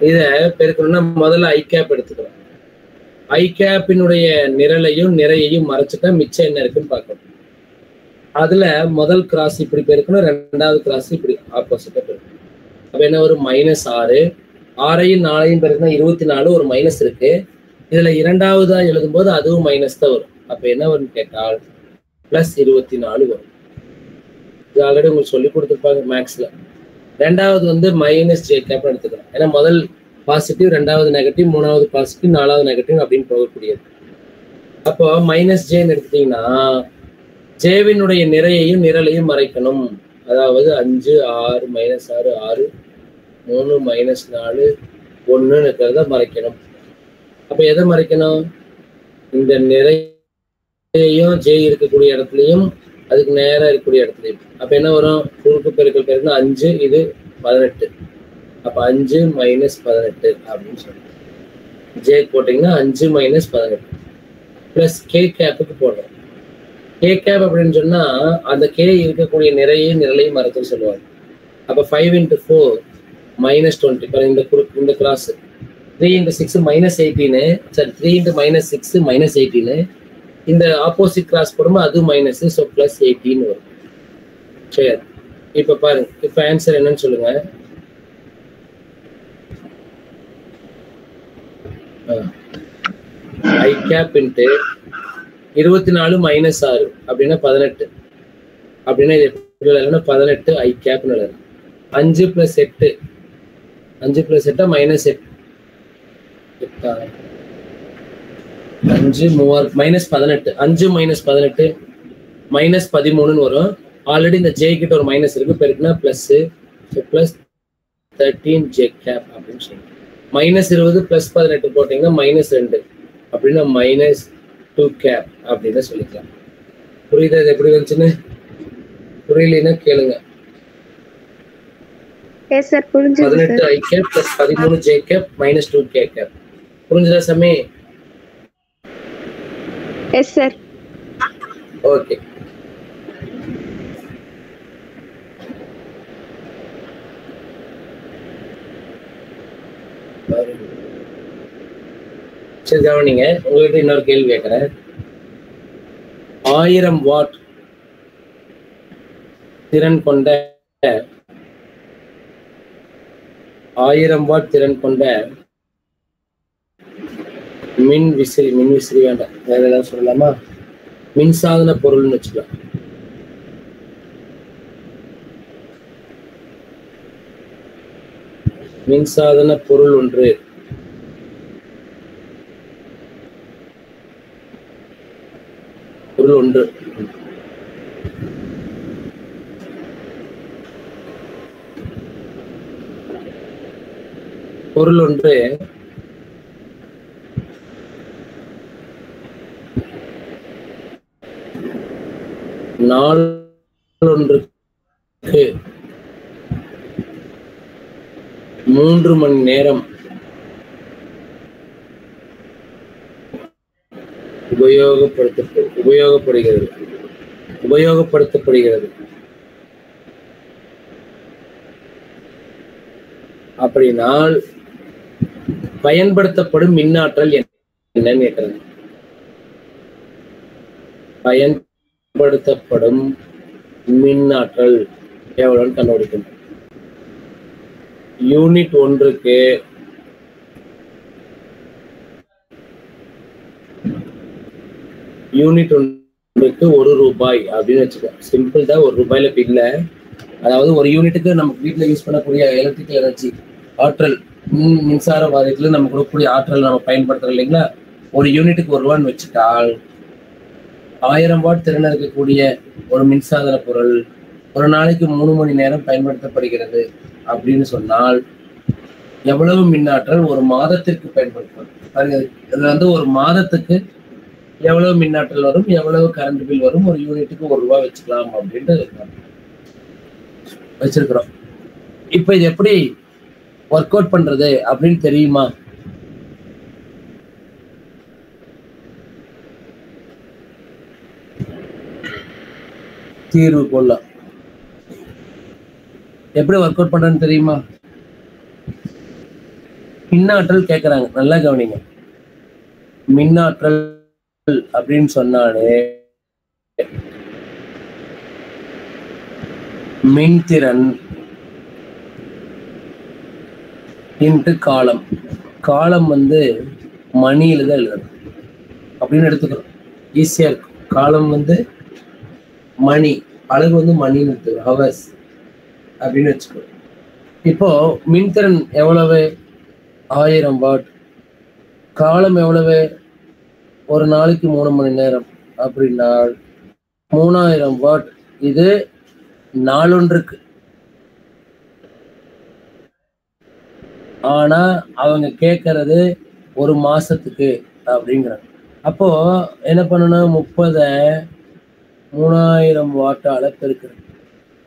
இத பெருக்கணும்னா முதல்ல ஐ கேப் எடுத்துக்கிறோம். ஐ கேப்பினுடைய நிரலையும் நிறையையும் மறைச்சிட்டா மிச்சம் என்ன இருக்குன்னு பார்க்கணும். அதுல முதல் கிராஸ் இப்படி போயிருக்கணும், ரெண்டாவது கிராஸ் இப்படி ஆப்போசிட்டா போயிருக்கணும். அப்ப என்ன வரும்? -6. 6ஐயும் 4ஐயும் பெருக்குனா 24, ஒரு மைனஸ் இருக்கு. இதுல இரண்டாவதா எழுதும் போது அதுவும் மைனஸ் தான் வரும். அப்ப என்ன வரும்னு கேட்டால் +24 வரும். இது ஆல்ரெடி உங்களுக்கு சொல்லி கொடுத்துருப்பாங்க மேக்ஸ்ல. ரெண்டாவது வந்து -j கேப் எடுத்துக்கிறோம். ஏன்னா முதல் பாசிட்டிவ், ரெண்டாவது நெகட்டிவ், மூணாவது பாசிட்டிவ், நாலாவது நெகட்டிவ் அப்படின்னு போகக்கூடியது. அப்போ -jன்னு எடுத்துட்டீங்கன்னா ஜேவினுடைய நிறையையும் நிரலையும் மறைக்கணும். அதாவது 5, 6, -6, 6, 3, -4, 1 இருக்கிறத மறைக்கணும். அப்ப எதை மறைக்கணும்? இந்த நிறையையும் ஜே இருக்கக்கூடிய இடத்துலையும் அதுக்கு நேரம் இருக்கக்கூடிய இடத்துலையும். அப்ப என்ன வரும்? குறுக்கு பெருக்கல் பெருக்குன்னா 5, இது 18. அப்ப 5 - 18 அப்படின்னு சொல்லுங்க. ஜே போட்டீங்கன்னா 5 - 18 பிளஸ் கே கேப்புக்கு போடுறோம். கே கேப் அப்படின்னு சொன்னா அந்த கே இருக்கக்கூடிய நிறையையும் நிரலையும் மறைச்சுன்னு சொல்லுவாங்க. அப்ப 5 × 4 -20. இந்த கிராஸ் 3 × 6 -18. சரி, 3 × -6 -18. இந்த ஆப்போசிட் கிராஸ் போடும்போது அது மைனஸ், ஸோ +18 வரும். சரி, இப்ப பாருங்க, இப்ப ஆன்சர் என்னன்னு சொல்லுங்க. ஐ கேப் இன்ட்டு 24 - 6 அப்படின்னா 18. அப்படின்னா இது எப்படி எழுதலாம்? 18 ஐ கேப்னு எழுதலாம். 5 + 8, 5 + 8 -8. 5 3 -18, 5 - 18 -13ன்னு வரும். ஆல்ரெடி இந்த ஜே கிட்ட ஒரு மைனஸ் இருக்கு, பெருக்குனா பிளஸ், +13 ஜே கேப் அப்படின்னு சொல்லுங்க. -20 +18 போட்டீங்கன்னா -2 அப்படின்னா -2 கேப் அப்படின்னு சொல்லிக்கலாம். புரியுதா இது எப்படி வந்துச்சுன்னு? புரியலன்னா கேளுங்க. 18 I cap + 13 J cap -2 K cap. புரிஞ்சுதா சாமி? Yes sir. ஓகே. சரி, கவனிங்க. உங்ககிட்ட இன்னொரு கேள்வி கேட்கிறேன். 1000 வாட் திறன் கொண்ட 1000 வாட் திறன் கொண்ட மின்விசிறி வேண்டாம், வேற ஏதாவது சொல்லலாமா? மின்சாதன பொருள்னு வச்சுக்கலாம். மின்சாதன பொருள் ஒன்று நாளொன்றுக்கு 3 மணி நேரம் உபயோகப்படுத்தப்படுகிறது. அப்படினால் பயன்படுத்தப்படும் மின்னாற்றல் என்னன்னு கேட்கிறாங்க. பயன்படுத்தப்படும் மின்னாற்றல் எவ்வளவுன்னு கண்டுபிடிக்கணும். யூனிட் ஒன்றுக்கு ₹1 அப்படின்னு வச்சுக்கோ. சிம்பிள் தான், ₹1 பில்ல. அதாவது ஒரு யூனிட்டுக்கு நமக்கு வீட்டுல யூஸ் பண்ணக்கூடிய எலக்ட்ரிக்கல் எனர்ஜி ஆற்றல், மின்சார வாரியத்துல நம்ம கொடுக்கக்கூடிய ஆற்றல் நம்ம பயன்படுத்துறோம் இல்லைங்களா? ஒரு யூனிட்டுக்கு ₹1 வச்சுட்டால் 1000 வாட் திறன் இருக்கக்கூடிய ஒரு மின்சாதன பொருள் ஒரு நாளைக்கு 3 மணி நேரம் பயன்படுத்தப்படுகிறது அப்படின்னு சொன்னால் எவ்வளவு மின்னாற்றல் ஒரு மாதத்திற்கு பயன்படுத்தப்படும்? இது வந்து ஒரு மாதத்துக்கு எவ்வளவு மின்னாற்றல் வரும், எவ்வளவு கரண்ட் பில் வரும், ஒரு யூனிட்டுக்கு ₹1 வச்சுக்கலாம் அப்படின்ட்டு வச்சிருக்கிறோம். இப்ப இது எப்படி ஒர்க் அவுட் பண்றது அப்படின்னு தெரியுமா? தீர்வு கொள்ளலாம். எப்படி ஒர்க் அவுட் பண்றதுன்னு தெரியுமா? மின்னாற்றல் கேட்கறாங்க, நல்லா கவனிங்க. மின்னாற்றல் அப்படின்னு சொன்னாலே மின்திறன் இன்ட்டு காலம். காலம் வந்து மணியில தான் எழுதணும் அப்படின்னு எடுத்துக்கிறோம், ஈஸியா இருக்கும். காலம் வந்து மணி, அழகு வந்து மணின்னு எடுத்துக்கிறோம், ஹவர்ஸ் அப்படின்னு வச்சுக்கிறோம். இப்போ மின்திறன் எவ்வளவு? 1000 வாட். காலம் எவ்வளவு? ஒரு நாளைக்கு 3 மணி நேரம் அப்படின்னா 3000 வாட். இது நாளொன்றுக்கு. ஆனா அவங்க கேட்கறது ஒரு மாசத்துக்கு அப்படிங்கிறாங்க. அப்போ என்ன பண்ணணும்? 30 3000 வாட்டால பெருக்கிறது.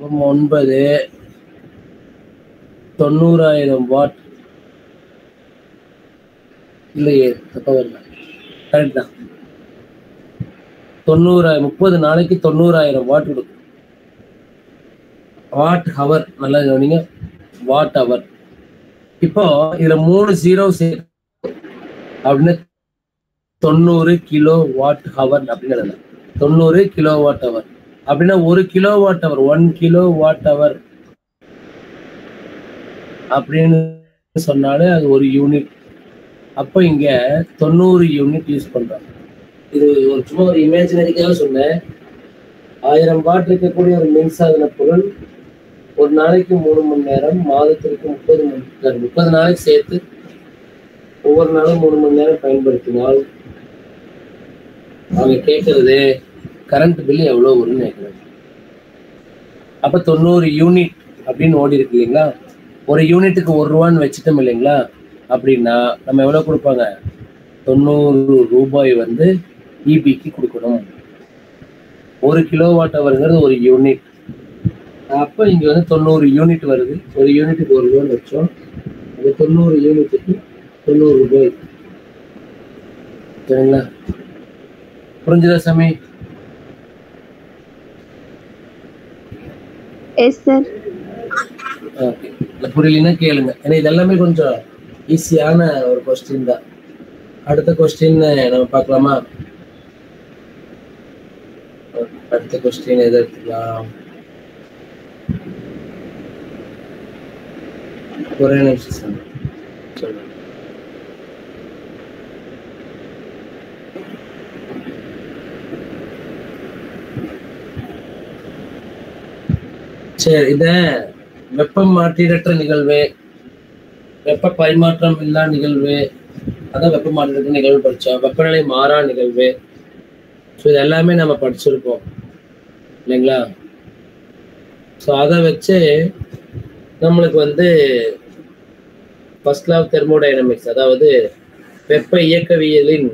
9 90,000 வாட். இல்லையே, தப்பா வரல, கரெக்ட் தான். 90,000 30 நாளைக்கு 90,000 வாட் கொடுக்கும். வாட் ஹவர், நல்லா கவனிங்க, வாட் ஹவர். இப்போ இதுல 3 0 அப்படின்னு 90 கிலோ வாட் ஹவர் அப்படின்னு 90 கிலோ வாட் ஹவர் அப்படின்னா 1 kilo watt hour, 1 kilo watt hour அப்படின்னு சொன்னாலே அது ஒரு யூனிட். அப்போ இங்க 90 யூனிட் யூஸ் பண்றாங்க. இது ஒரு சும்மா ஒரு இமேஜினரிக்காக சொன்னேன். 1000 வாட் இருக்கக்கூடிய ஒரு மின்சாதன பொருள் ஒரு நாளைக்கு 3 மணி நேரம், மாதத்திற்கு 30 நாளைக்கு சேர்த்து ஒவ்வொரு நாளும் 3 மணி நேரம் பயன்படுத்தினால் அவங்க கேட்கறது கரண்ட் பில் எவ்வளவு வரும்னு கேட்கறாங்க. அப்ப 90 யூனிட் அப்படின்னு ஓடி இருக்கு இல்லைங்களா? ஒரு யூனிட்டுக்கு 1 ரூபான்னு வச்சுட்டோம் இல்லைங்களா? அப்படின்னா நம்ம எவ்வளவு கொடுப்பாங்க? 90 ரூபாய் வந்து இபிக்கு கொடுக்கணும். 1 கிலோ வாட் ஹவர்ங்கிறது ஒரு யூனிட். அப்ப இங்க வந்து 90 யூனிட் வருது. ஒரு யூனிட்டுக்கு 1 ரூபான்னு வச்சோம். அது 90 யூனிட்டுக்கு 90 ரூபாய். சரிங்களா? புரிஞ்சுதா சாமி? Yes sir. ஓகே, புரியலன்னா கேளுங்க. ஏன்னா இதெல்லாமே கொஞ்சம் ஈஸியான ஒரு கொஸ்டின் தான். அடுத்த கொஸ்டின் நம்ம பார்க்கலாமா? அடுத்த கொஸ்டின் எதை எடுத்துக்கலாம்? ஒரே நிமிஷம் சொல்லுங்க. சரி, இத வெப்பம் மாற்றீடற்ற நிகழ்வு, வெப்ப பரிமாற்றம் இல்லா நிகழ்வு, அதான் வெப்ப மாற்றீடற்ற நிகழ்வு படிச்சோம். வெப்பநிலை மாறா நிகழ்வு. ஸோ இது எல்லாமே நம்ம படிச்சிருப்போம் இல்லைங்களா? ஸோ அதை வச்சு நம்மளுக்கு வந்து ஃபர்ஸ்ட் லா ஆஃப் தெர்மோடைனமிக்ஸ், அதாவது வெப்ப இயக்கவியலின்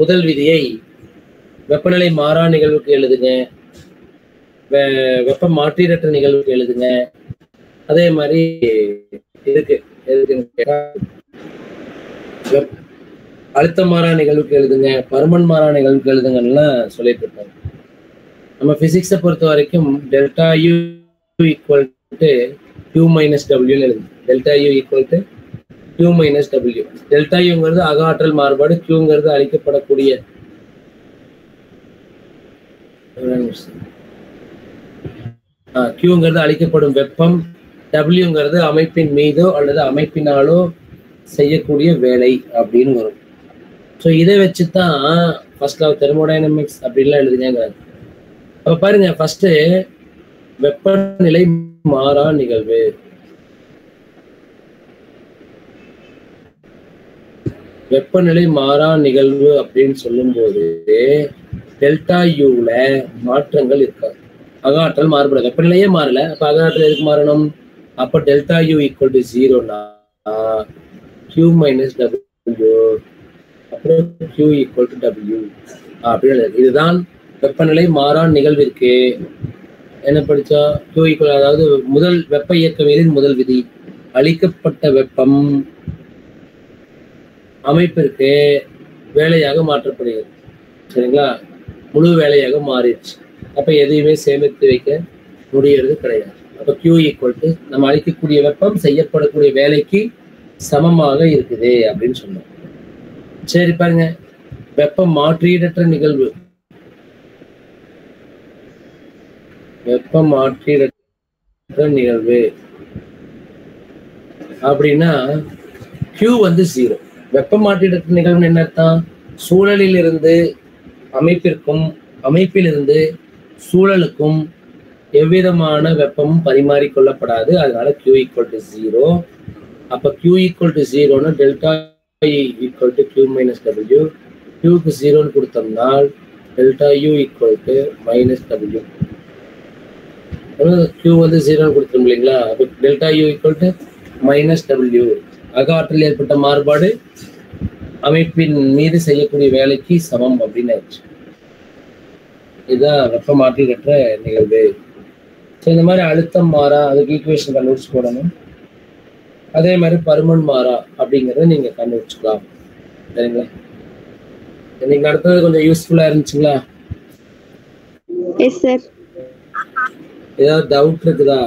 முதல் விதியை வெப்பநிலை மாறா நிகழ்வுக்கு எழுதுங்க, வெப்ப மாற்றீடற்ற நிகழ்வுக்கு எழுதுங்க. அதே மாதிரி இருக்கு அழுத்த மாறா நிகழ்வுக்கு எழுதுங்க, பருமன் மாறா நிகழ்வுக்கு எழுதுங்கன்னா சொல்லிட்டு இருப்பாங்க. நம்ம பிசிக்ஸை பொறுத்த வரைக்கும் delta U equal to Q minus டபிள்யூன்னு எழுதுங்க. Delta U equal to Q minus W. Delta யூங்கிறது அக ஆற்றல் மாறுபாடு, Qங்கிறது அளிக்கப்படக்கூடிய Qங்கிறது அளிக்கப்படும் வெப்பம், டபிள்யூங்கிறது அமைப்பின் மீதோ அல்லது அமைப்பினாலோ செய்யக்கூடிய வேலை அப்படின்னு வரும். ஸோ இதை வச்சுதான் ஃபர்ஸ்ட் லா ஆஃப் தெர்மோடைனமிக்ஸ் அப்படின்லாம் எழுதுங்கிறாங்க. அப்ப பாருங்க, ஃபர்ஸ்ட் வெப்பநிலை மாறா நிகழ்வு. வெப்பநிலை மாறா நிகழ்வு அப்படின்னு சொல்லும் போது டெல்டா யூல மாற்றங்கள் இருக்காது. அகாற்றல் மாறுபடும். வெப்பநிலையே மாறல, அப்ப அகாற்றல் எதுக்கு மாறணும்? அப்ப டெல்டா யூ ஈக்குவல் டு 0னா Q மைனஸ் டபிள்யூ, அப்புறம் Q ஈக்குவல் டு டபிள்யூ அப்படின்னு. இதுதான் வெப்பநிலை மாறா நிகழ்விற்கு என்ன படிச்சா Q ஈக்குவல், அதாவது முதல் வெப்ப இயக்கவியலின் முதல் விதி, அளிக்கப்பட்ட வெப்பம் அமைப்பிற்கு வேலையாக மாற்றப்படுகிறது. சரிங்களா? முழு வேலையாக மாறிடுச்சு. அப்ப எதையுமே சேமித்து வைக்க முடியறது கிடையாது. அப்ப Q ஈக்குவல் டு நம்ம அளிக்கக்கூடிய வெப்பம் செய்யப்படக்கூடிய வேலைக்கு சமமாக இருக்குது அப்படின்னு சொன்னோம். சரி பாருங்க, வெப்ப மாற்றீடற்ற நிகழ்வு. வெப்ப மாற்றீடற்ற நிகழ்வு அப்படின்னா Q வந்து 0. வெப்ப மாற்றீடற்ற நிகழ்வு என்ன அர்த்தம்? சூழலில் இருந்து அமைப்பிற்கும் அமைப்பிலிருந்து சூழலுக்கும் எவ்விதமான வெப்பமும் பரிமாறிக்கொள்ளப்படாது. அதனால Q equal to 0. அப்ப Q equal to 0னா delta E equal to Q minus W. Qக்கு 0ன்னு கொடுத்தோம்னால் delta U equal to minus W. Q வந்து 0ன்னு கொடுத்துரும் இல்லைங்களா? அப்போ delta U equal to minus W. அக ஆற்றல் ஏற்பட்ட மாறுபாடு அமைப்பின் மீது செய்யக்கூடிய வேலைக்கு சமம் அப்படின்னு ஆயிடுச்சு. இதுதான் வெப்ப மாற்றீடற்ற நிகழ்வு. ஸோ இந்த மாதிரி அழுத்தம் மாறா அதுக்கு ஈக்குவேஷன் கண்டுபிடிச்சு போடணும். அதே மாதிரி பருமன் மாறா அப்படிங்கிறத நீங்க கண்டுபிடிச்சுக்கலாம். சரிங்களா? இன்னைக்கு நடத்துறது கொஞ்சம் யூஸ்ஃபுல்லா இருந்துச்சுங்களா? Yes sir. ஏதாவது டவுட் இருக்குதா?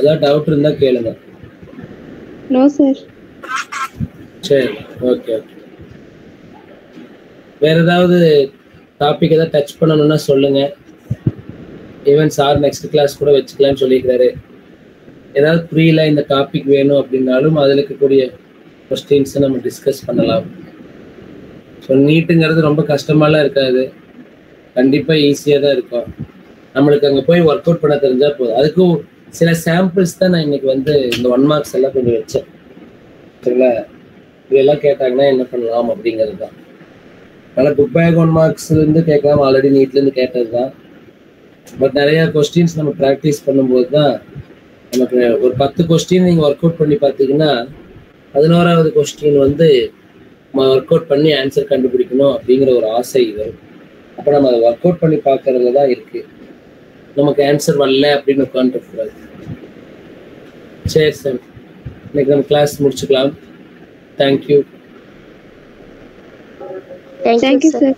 ஏதாவது டவுட் இருந்தா கேளுங்க. No sir. சரி, ஓகே ஓகே. வேற ஏதாவது டாபிக் ஏதாவது டச் பண்ணணும்னா சொல்லுங்க. ஈவன் சார் நெக்ஸ்ட் கிளாஸ் கூட வச்சுக்கலாம்னு சொல்லிக்கிறாரு. ஏதாவது புரியல இந்த டாபிக் வேணும் அப்படின்னாலும் அதில் இருக்கக்கூடிய கொஸ்டின்ஸை நம்ம டிஸ்கஸ் பண்ணலாம். ஸோ நீட்டுங்கிறது ரொம்ப கஷ்டமாலாம் இருக்காது, கண்டிப்பாக ஈஸியாக தான் இருக்கும். நம்மளுக்கு அங்கே போய் ஒர்க் அவுட் பண்ண தெரிஞ்சா போதும். அதுக்கும் சில சாம்பிள்ஸ் தான் நான் இன்னைக்கு வந்து இந்த 1 marks எல்லாம் கொஞ்சம் வச்சேன். சரிங்களா? இதெல்லாம் கேட்டாங்கன்னா என்ன பண்ணலாம் அப்படிங்கிறது தான். அதனால் புக் பேக் 1 marksலேருந்து கேட்கலாம், ஆல்ரெடி நீட்லேருந்து கேட்டது தான். பட் நிறையா கொஸ்டின்ஸ் நம்ம ப்ராக்டிஸ் பண்ணும்போது தான் நமக்கு ஒரு 10 கொஸ்டின் நீங்கள் ஒர்க் அவுட் பண்ணி பார்த்தீங்கன்னா 11வது கொஸ்டின் வந்து நம்ம ஒர்க் அவுட் பண்ணி ஆன்சர் கண்டுபிடிக்கணும் அப்படிங்கிற ஒரு ஆசை வரும். அப்போ நம்ம அதை ஒர்க் அவுட் பண்ணி பார்க்கறதுல தான் இருக்கு. நமக்கு ஆன்சர் வரல அப்படின்னு உட்காந்துருக்கூடாது. சரி சார், இன்னைக்கு நம்ம கிளாஸ் முடிச்சுக்கலாம். தேங்க்யூ. Thank you sir.